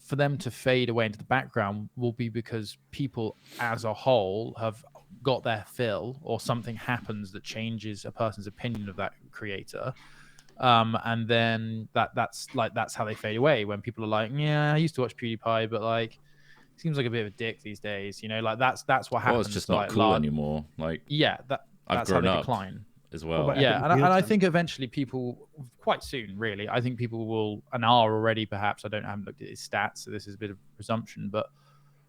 for them to fade away into the background will be because people as a whole have got their fill, or something happens that changes a person's opinion of that creator. And then that's how they fade away, when people are like, yeah, I used to watch PewDiePie, but like seems like a bit of a dick these days, like that's what happens. Well, it's just not cool anymore. Like that's how they decline as well. And I think eventually people, quite soon really, I think people will, and are already perhaps, I haven't looked at his stats, so this is a bit of presumption, but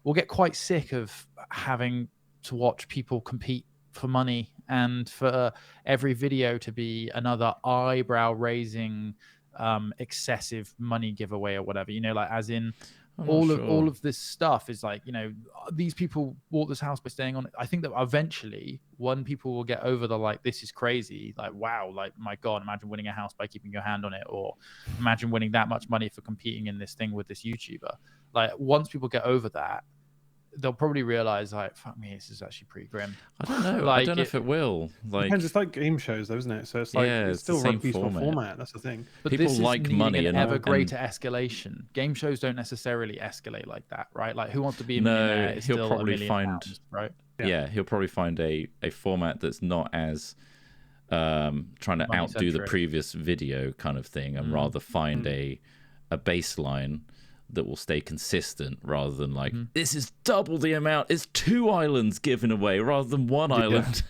we'll get quite sick of having to watch people compete for money, and for every video to be another eyebrow raising excessive money giveaway or whatever, like as in all of this stuff is like, these people bought this house by staying on it. I think that eventually when people will get over the like, this is crazy, like, wow, like my God, imagine winning a house by keeping your hand on it, or imagine winning that much money for competing in this thing with this YouTuber. Like once people get over that, they'll probably realize like, fuck me, this is actually pretty grim. I don't know. I don't know if it will. Like, depends. It's like game shows, though, isn't it? So it's like it's still a repeatable format. That's the thing. But people this like is money an ever greater escalation. Game shows don't necessarily escalate like that, right? Like Who Wants to Be a Millionaire is still probably £1 million, right? Yeah, he'll probably find a format that's not as trying to outdo the previous video kind of thing, and rather find a baseline that will stay consistent, rather than like, this is double the amount, it's 2 islands given away rather than 1 island,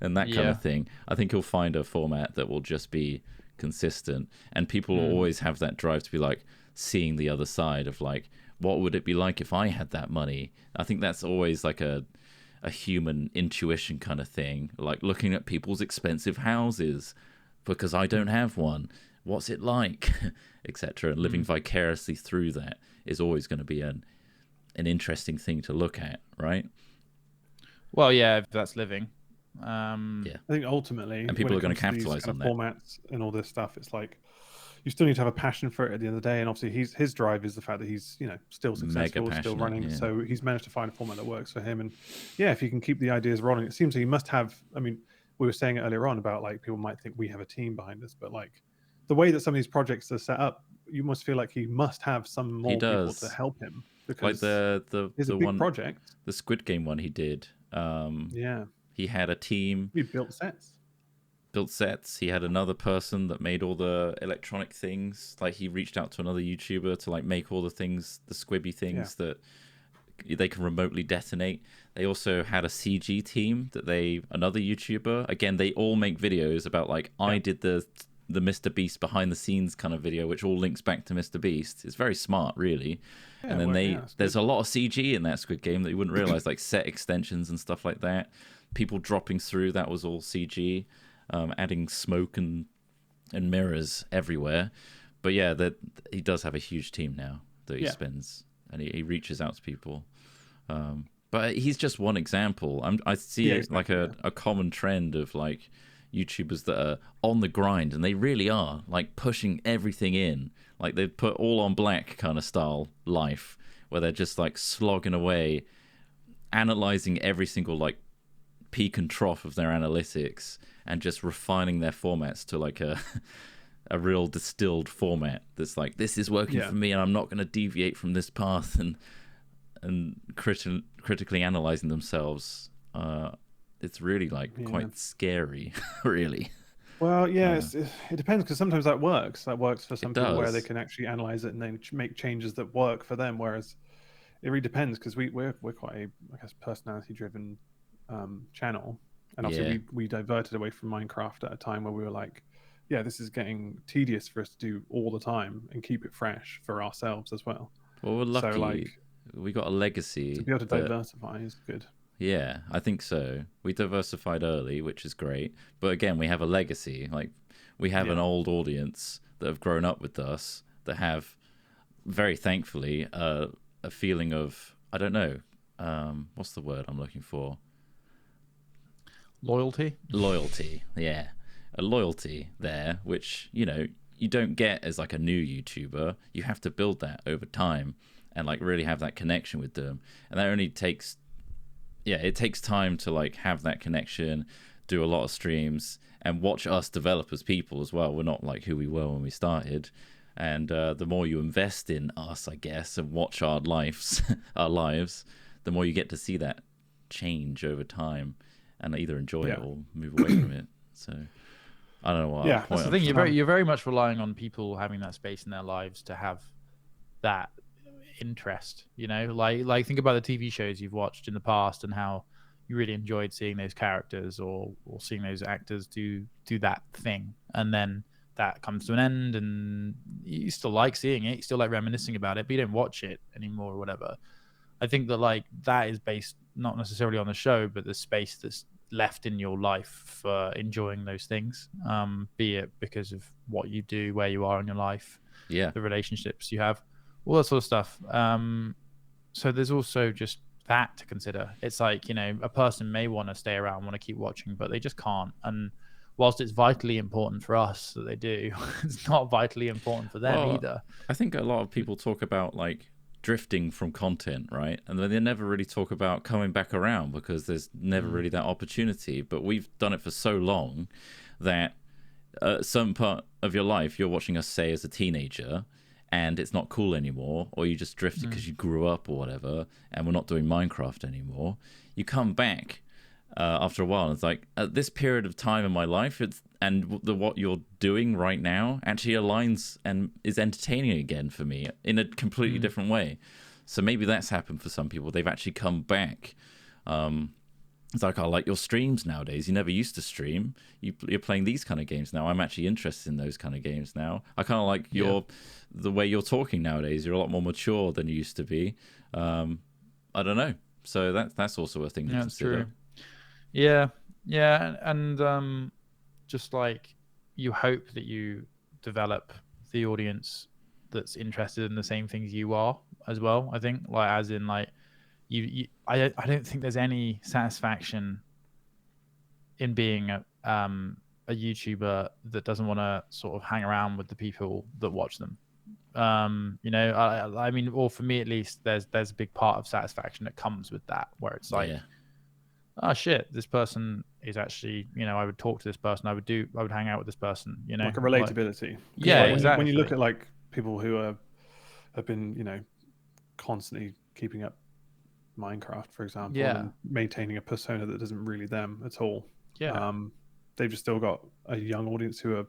and that kind of thing. I think he'll find a format that will just be consistent, and people will always have that drive to be like, seeing the other side of like, what would it be like if I had that money? I think that's always like a human intuition kind of thing, like looking at people's expensive houses because I don't have one. What's it like, etc. And living vicariously through that is always going to be an interesting thing to look at, right? Well, yeah, if that's living. I think ultimately, and people are going to capitalize on that. Formats and all this stuff, it's like you still need to have a passion for it at the end of the day. And obviously, his drive is the fact that he's still successful, still passionate, running. yeah. So he's managed to find a format that works for him. And yeah, if you can keep the ideas rolling, it seems like he must have. I mean, we were saying earlier on about like people might think we have a team behind us, but like the way that some of these projects are set up, you must feel like he must have some more people to help him, because like it's a big one project. the Squid Game one he did. Yeah, he had a team. he built sets. He had another person that made all the electronic things. Like he reached out to another YouTuber to like make all the things, the squibby things that they can remotely detonate. They also had a CG team another YouTuber. Again, they all make videos about like I did the Mr. Beast behind the scenes kind of video, which all links back to Mr. Beast. It's very smart, really. Yeah, and then there's a lot of CG in that Squid Game that you wouldn't realize, like set extensions and stuff like that. People dropping through, that was all CG. Adding smoke and mirrors everywhere. But yeah, that he does have a huge team now that he spends, and he reaches out to people. But he's just one example. I see a common trend of like YouTubers that are on the grind, and they really are like pushing everything in. Like they put all on black kind of style life, where they're just like slogging away, analyzing every single like peak and trough of their analytics, and just refining their formats to like a real distilled format that's like, this is working for me and I'm not going to deviate from this path, and critically analyzing themselves. It's really like quite scary, really. Well, yeah, it depends, because sometimes that works. That works for some people where they can actually analyze it and then make changes that work for them. Whereas it really depends, because we're quite a, I guess, personality-driven channel, and obviously we diverted away from Minecraft at a time where we were like, yeah, this is getting tedious for us to do all the time and keep it fresh for ourselves as well. Well, we're lucky. So, like, we got a legacy. To be able to diversify is good. Yeah, I think so. We diversified early, which is great. But again, we have a legacy. Like, we have an old audience that have grown up with us, that have, very thankfully, a feeling of, I don't know, what's the word I'm looking for? Loyalty, yeah. A loyalty there, which, you don't get as like a new YouTuber. You have to build that over time and like really have that connection with them. And that only takes, it takes time to like have that connection, do a lot of streams, and watch us develop as people as well. We're not like who we were when we started. And the more you invest in us, I guess, and watch our lives, the more you get to see that change over time, and either enjoy it or move away from it. So I don't know what. Yeah, that's the thing. You're very much relying on people having that space in their lives to have that interest. Like think about the TV shows you've watched in the past and how you really enjoyed seeing those characters or seeing those actors do that thing, and then that comes to an end, and you still like seeing it, you still like reminiscing about it, but you don't watch it anymore or whatever. I think that like that is based not necessarily on the show, but the space that's left in your life for enjoying those things, be it because of what you do, where you are in your life, the relationships you have, all that sort of stuff. So there's also just that to consider. It's like, a person may want to stay around, want to keep watching, but they just can't. And whilst it's vitally important for us that they do, it's not vitally important for them either. I think a lot of people talk about like drifting from content, right? And they never really talk about coming back around, because there's never really that opportunity. But we've done it for so long that some part of your life you're watching us, say, as a teenager, and it's not cool anymore, or you just drifted because you grew up or whatever, and we're not doing Minecraft anymore. You come back after a while, and it's like, at this period of time in my life, what you're doing right now actually aligns and is entertaining again for me in a completely different way. So maybe that's happened for some people. They've actually come back. It's like, I like your streams nowadays. You never used to stream. You're playing these kind of games now. I'm actually interested in those kind of games now. I kind of like the way you're talking nowadays. You're a lot more mature than you used to be. I don't know. So that's also a thing to consider. True. Yeah, and just like you hope that you develop the audience that's interested in the same things you are as well. I think, like, as in like I don't think there's any satisfaction in being a a YouTuber that doesn't want to sort of hang around with the people that watch them. You know, I mean, or for me at least, there's a big part of satisfaction that comes with that, where it's like, oh shit, this person is actually, you know, I would talk to this person, I would hang out with this person, you know, like a relatability. Yeah, like exactly. When you look at like people who have been, you know, constantly keeping up Minecraft, for example, and maintaining a persona that isn't really them at all. They've just still got a young audience who are,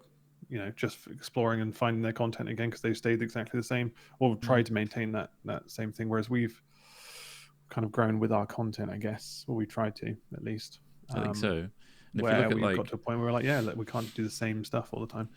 you know, just exploring and finding their content again because they've stayed exactly the same or tried to maintain that same thing. Whereas we've kind of grown with our content, I guess, or we tried to at least. I think so. And where we've got to a point where we're like, yeah, we can't do the same stuff all the time.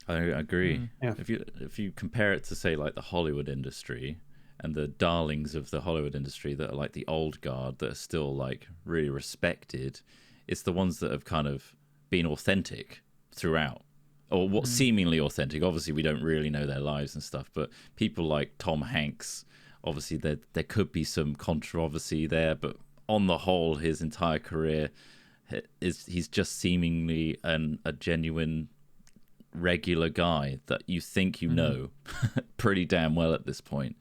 I agree. Yeah. If you compare it to say like the Hollywood industry and the darlings of the Hollywood industry that are like the old guard that are still like really respected, it's the ones that have kind of been authentic throughout, or what seemingly authentic. Obviously, we don't really know their lives and stuff, but people like Tom Hanks, obviously there could be some controversy there, but on the whole, his entire career he's just seemingly a genuine regular guy that you think you know pretty damn well at this point,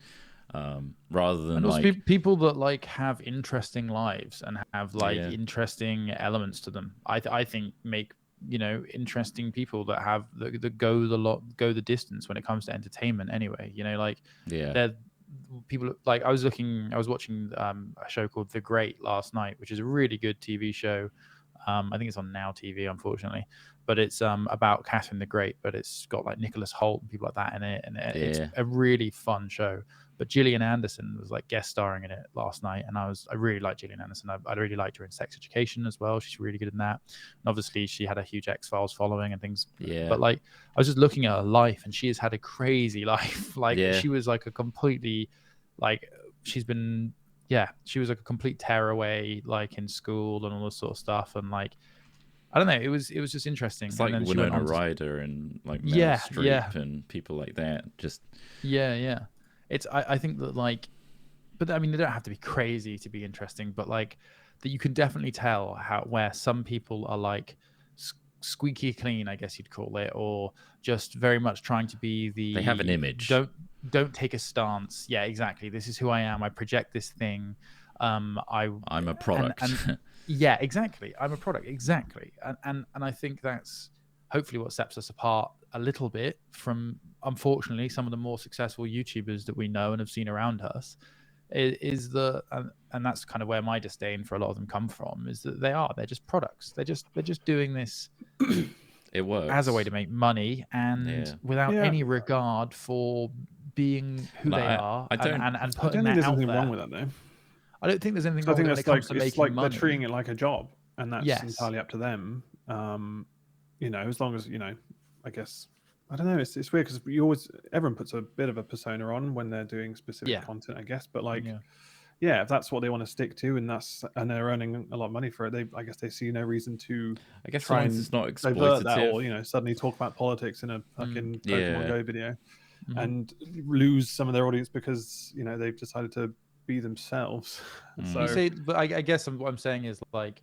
rather than like people that like have interesting lives and have like interesting elements to them. I think make, you know, interesting people that have that go the distance when it comes to entertainment anyway, you know, like they're people like I was watching a show called The Great last night, which is a really good TV show. I think it's on Now TV, unfortunately, but it's about Catherine the Great, but it's got like Nicholas Hoult and people like that in it, and it's a really fun show. But Gillian Anderson was like guest starring in it last night, and I really like Gillian Anderson. I really liked her in Sex Education as well. She's really good in that. And obviously, she had a huge X-Files following and things. But like, I was just looking at her life, and she has had a crazy life. Like, she was like a completely, like, she was like a complete tearaway, like in school and all this sort of stuff. And like, I don't know, it was just interesting. It's like Winona Ryder and like Meryl Streep and people like that. Just it's I think that like, but I mean, they don't have to be crazy to be interesting, but like that you can definitely tell where some people are like squeaky clean, I guess you'd call it, or just very much trying to be they have an image. Don't take a stance. Yeah, exactly. This is who I am. I project this thing. I'm a product. And yeah, exactly. I'm a product. Exactly. And I think that's hopefully what sets us apart a little bit from, unfortunately, some of the more successful YouTubers that we know and have seen around us. And that's kind of where my disdain for a lot of them come from, is that they're just products. They're just doing this. It works as a way to make money, and without any regard for being who they are. I don't think there's anything wrong with that, though. I don't think there's anything wrong when it comes to making money. They're treating it like a job, and that's entirely up to them. You know, as long as, you know, I guess, I don't know. It's weird because everyone puts a bit of a persona on when they're doing specific content, I guess. But like, if that's what they want to stick to, and they're earning a lot of money for it, I guess they see no reason to. I guess try and it's not exploitative, that, or, you know, suddenly talk about politics in a fucking Pokemon Go video, and lose some of their audience because, you know, they've decided to be themselves. So you say, but I guess what I'm saying is, like,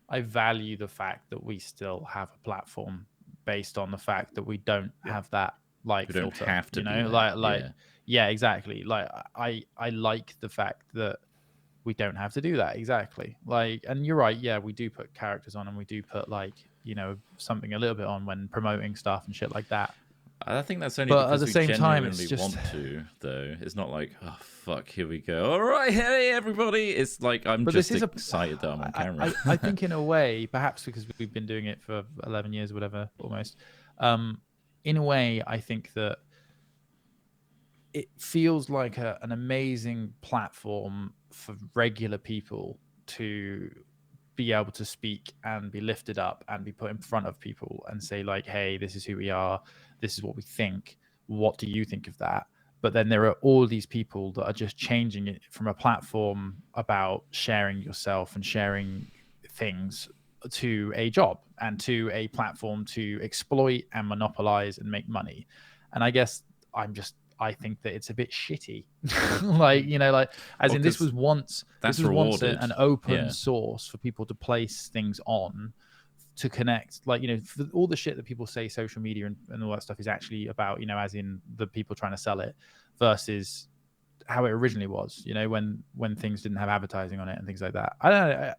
I value the fact that we still have a platform based on the fact that we don't have that like we filter. Don't have to, you know, yeah, exactly. Like I like the fact that we don't have to do that. Exactly. Like, and you're right. Yeah, we do put characters on, and we do put, like, you know, something a little bit on when promoting stuff and shit like that. I think that's only because at the same time it's just want to, though. It's not like, oh fuck, here we go. All right, hey everybody. It's like I'm just excited that I'm on camera. I think in a way, perhaps because we've been doing it for 11 years or whatever, almost. In a way, I think that it feels like an amazing platform for regular people to be able to speak and be lifted up and be put in front of people and say, like, hey, this is who we are. This is what we think. What do you think of that? But then there are all these people that are just changing it from a platform about sharing yourself and sharing things to a job and to a platform to exploit and monopolize and make money. And I guess I think that it's a bit shitty. Like, you know, like, as in this was once an open source for people to place things on to connect. Like, all the shit that people say social media and all that stuff is actually about, as in the people trying to sell it versus how it originally was, when things didn't have advertising on it and things like that. I don't know.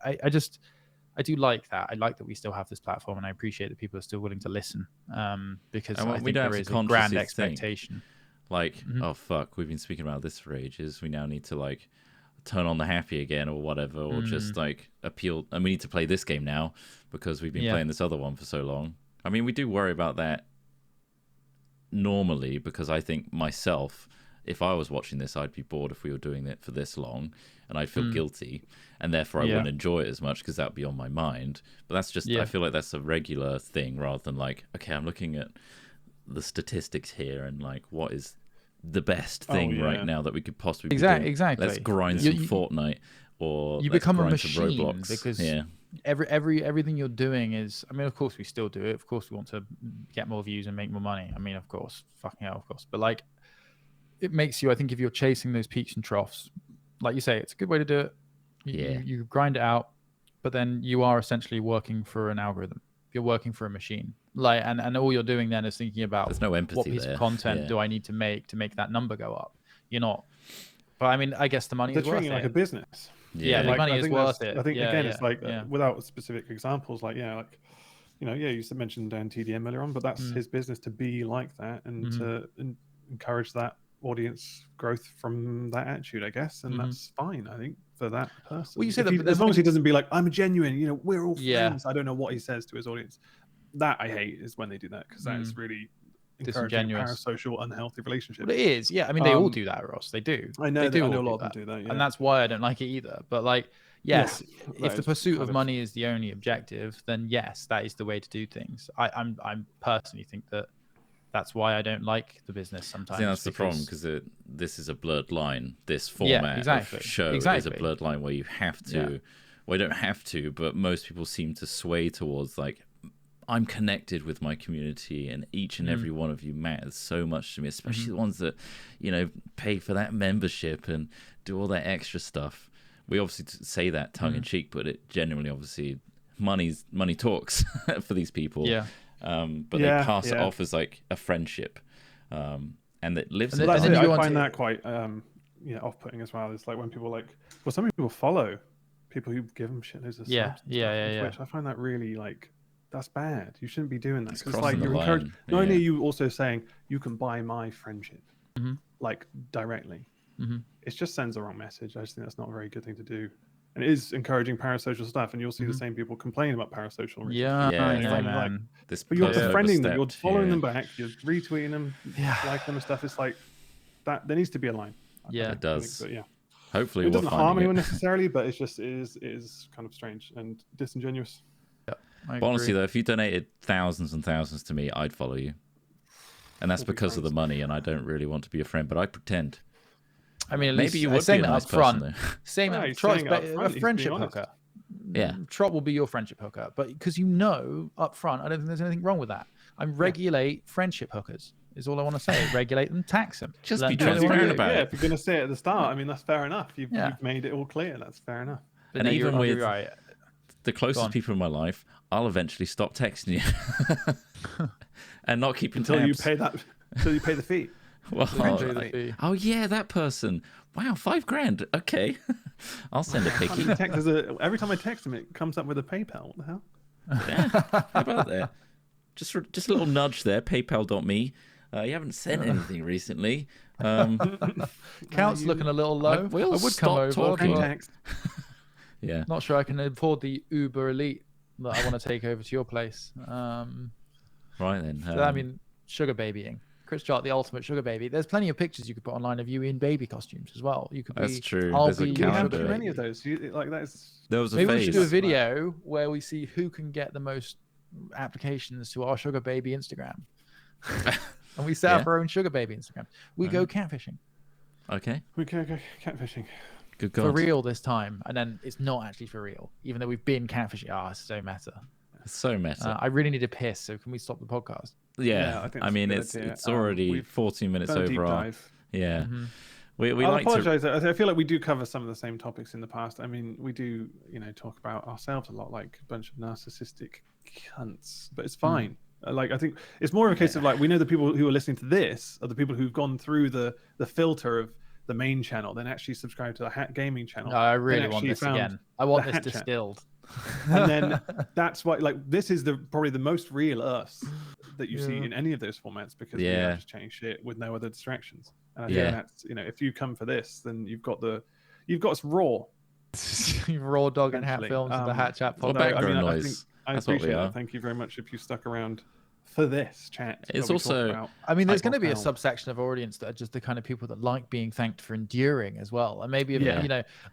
I do like that. I like that we still have this platform, and I appreciate that people are still willing to listen, because I think there is a grand expectation. Like, oh fuck, we've been speaking about this for ages. We now need to like turn on the happy again or whatever, or just like appeal. And we need to play this game now because we've been playing this other one for so long. I mean, we do worry about that normally because I think myself, if I was watching this, I'd be bored if we were doing it for this long, and I'd feel guilty, and therefore I wouldn't enjoy it as much because that would be on my mind. But that's just, I feel like that's a regular thing rather than like, okay, I'm looking at the statistics here and like what is the best thing right now that we could possibly be doing. Exactly. Let's grind some Fortnite, or you become a machine because everything you're doing is, I mean, of course we still do it. Of course we want to get more views and make more money. I mean, of course, fucking hell, of course. But like, it makes you, I think if you're chasing those peaks and troughs, like you say, it's a good way to do it. You grind it out, but then you are essentially working for an algorithm. You're working for a machine. Like, and all you're doing then is thinking about, there's no empathy what piece there. of content do I need to make that number go up? You're not. But I mean, I guess the money is worth it. They're treating it like a business. Yeah, the money is worth it. I think again, it's like without specific examples, like you mentioned Dan TDM earlier on, but that's his business to be like that and to encourage that audience growth from that attitude, I guess, and that's fine, I think, for that person. Well, you say that, as long as he doesn't be like, I'm a genuine, we're all friends. I don't know what he says to his audience. That I hate is when they do that, because that is really encouraging parasocial, unhealthy relationships. Well, it is, I mean, they all do that, Ross. They do. I know. I know a lot of them do that, and that's why I don't like it either. But like, yes, if the pursuit of money is the only objective, then yes, that is the way to do things. I'm personally think that's why I don't like the business sometimes. I think that's the problem, because this is a blurred line. This format of show is a blurred line where you have to. Well, you don't have to, but most people seem to sway towards like, I'm connected with my community, and each and every one of you matters so much to me, especially the ones that, pay for that membership and do all that extra stuff. We obviously say that tongue in cheek, but it genuinely, obviously, money talks for these people. Yeah. But they pass it off as like a friendship, and it lives. I find that quite off-putting as well. It's like when people some people follow people who give them shitloads of subs. Which I find that really like, that's bad. You shouldn't be doing that. It's like you're encouraged. Not only are you also saying you can buy my friendship, like directly. It just sends the wrong message. I just think that's not a very good thing to do. And it is encouraging parasocial stuff, and you'll see the same people complain about parasocial. Man. But you're befriending them, you're following them back, you're retweeting them, liking them and stuff. It's like that. There needs to be a line. It does. But hopefully it doesn't harm anyone necessarily, but it's just it is kind of strange and disingenuous. But honestly, though, if you donated thousands and thousands to me, I'd follow you, and that's because of the money. And I don't really want to be a friend, but I pretend. I mean, at maybe least you would be a nice person, though. Saying that Trott's a friendship hooker. Yeah, Trott will be your friendship hooker, but because up front, I don't think there's anything wrong with that. Regulate friendship hookers is all I want to say. Regulate them, tax them. Just be transparent about it. If you're going to say it at the start, I mean, that's fair enough. You've made it all clear. That's fair enough. But and even with the closest people in my life, I'll eventually stop texting you and not keep in tabs. Until you pay the fee. Well, oh yeah, that person. Wow, $5,000. Okay, I'll send a picky. Every time I text him, it comes up with a PayPal. What the hell? Yeah, how about that? Just a little nudge there. PayPal.me. You haven't sent anything recently. Count's looking a little low. I would come over. Talking. Yeah. Not sure I can afford the Uber Elite that I want to take over to your place. Right then. Um, So, I mean, sugar babying. Chris Trott, the ultimate sugar baby. There's plenty of pictures you could put online of you in baby costumes as well. You could That's true. There's a calendar. Too many of those. There was a Maybe phase. we should do a video where we see who can get the most applications to our sugar baby Instagram. And we set up our own sugar baby Instagram. We go catfishing. Okay. We can go catfishing. Good God. For real this time. And then it's not actually for real, even though we've been catfishing. It's so meta. It's so meta. I really need to piss, so can we stop the podcast? Yeah, I mean, it's already 14 minutes over. Yeah. We I'll like to. apologize. I feel like we do cover some of the same topics in the past. I mean, we do, talk about ourselves a lot, like a bunch of narcissistic cunts, but it's fine. Like, I think it's more of a case of like, we know the people who are listening to this are the people who've gone through the filter of the main channel, then actually subscribe to the Hat Gaming channel. No, I really want this again. I want this distilled. And then that's why, like, this is probably the most real us that you see in any of those formats, because we are just chatting shit with no other distractions. And I think that's, if you come for this, then you've got us raw. Raw dog and hat films and the Hat Chat podcast. Background noise. I appreciate that. Thank you very much if you stuck around for this chat. It's also, I mean, there's going to be a subsection of audience that are just the kind of people that like being thanked for enduring as well. And maybe,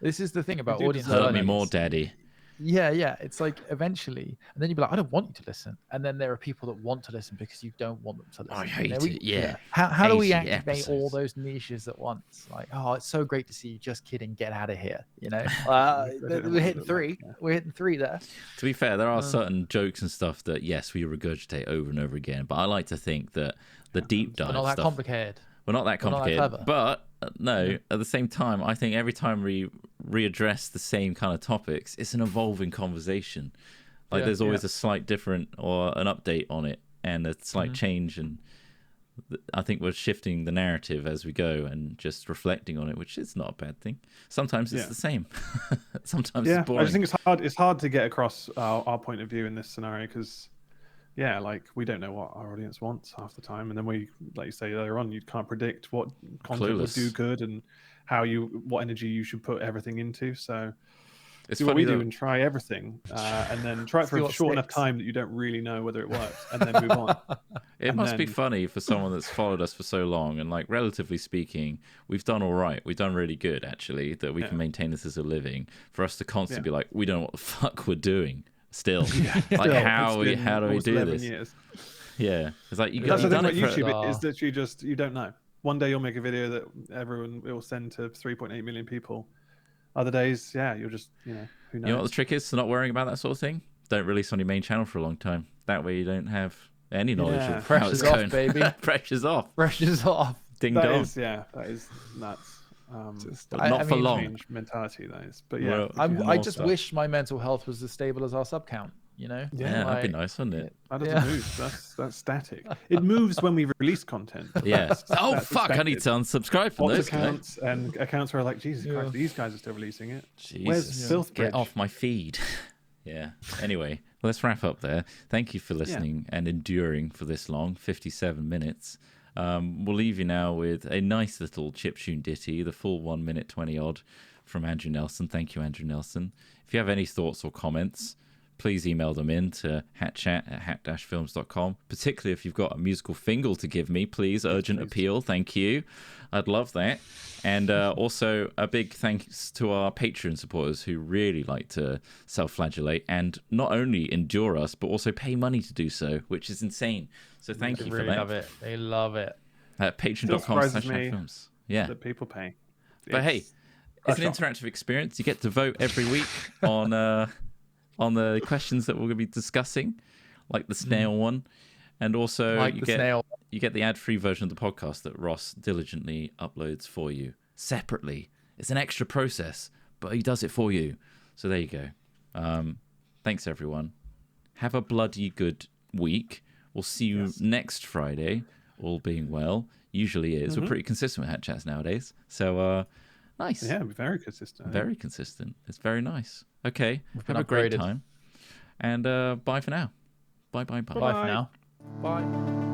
this is the thing about audience. Hurt me more, daddy. Yeah. It's like eventually, and then you'd be like, I don't want you to listen. And then there are people that want to listen because you don't want them to listen. I hate it. Yeah. How do we activate all those niches at once? Like, oh, it's so great to see you. Just kidding. Get out of here. We're hitting 3. We're hitting 3 there. To be fair, there are certain jokes and stuff that, yes, we regurgitate over and over again. But I like to think that the deep dive We're not that stuff, complicated. We're not that complicated. Not that clever. But no, at the same time, I think every time we readdress the same kind of topics, it's an evolving conversation. Like there's always a slight different or an update on it and a slight change. And I think we're shifting the narrative as we go and just reflecting on it, which is not a bad thing. Sometimes it's the same. Sometimes it's boring. I just think it's hard. It's hard to get across our point of view in this scenario because, like we don't know what our audience wants half the time, and then we, like you say earlier on, you can't predict what content will do good and what energy you should put everything into. So it's do what we do and try everything, and then try it for a short enough time that you don't really know whether it works, and then move on. It must be funny for someone that's followed us for so long, and like relatively speaking, we've done all right. We've done really good actually, that we can maintain this as a living. For us to constantly be like, we don't know what the fuck we're doing. Still, like how do we do this? Years. Yeah, it's like that's the thing about YouTube is that you don't know. One day you'll make a video that everyone will send to 3.8 million people. Other days, you'll just who knows. You know what the trick is to not worrying about that sort of thing? Don't release on your main channel for a long time. That way you don't have any knowledge of how it's going. Baby. Pressure's off. Pressure's off. Ding dong. That is nuts. Not for long. Mentality that is, but I just wish my mental health was as stable as our sub count. That'd be nice, wouldn't it? That doesn't move. That's static. It moves when we release content. Yeah. That's fuck! Expected. I need to unsubscribe from those accounts. And accounts are like, Jesus Christ, these guys are still releasing it. Jesus. Where's Filthbridge? Get off my feed. Yeah. Anyway, let's wrap up there. Thank you for listening and enduring for this long, 57 minutes. We'll leave you now with a nice little chiptune ditty, the full 1 minute 20 odd from Andrew Nelson. Thank you, Andrew Nelson. If you have any thoughts or comments, please email them in to hatchat@hat-films.com. Particularly if you've got a musical fingal to give me, please, urgent appeal. Thank you. I'd love that. And also a big thanks to our Patreon supporters who really like to self-flagellate and not only endure us, but also pay money to do so, which is insane. So thank you for that. Love it. They love it. At patreon.com/hatfilms. Yeah. That people pay. But hey, it's an interactive experience. You get to vote every week on the questions that we're going to be discussing, like the snail one. And also you get the ad-free version of the podcast that Ross diligently uploads for you separately. It's an extra process, but he does it for you. So there you go. Thanks, everyone. Have a bloody good week. We'll see you next Friday, all being well. Usually is. We're pretty consistent with Hat Chats nowadays. So nice. Yeah, we're very consistent. Very consistent. It's very nice. Okay. Have a great time. And bye for now. Bye. Bye for now. Bye.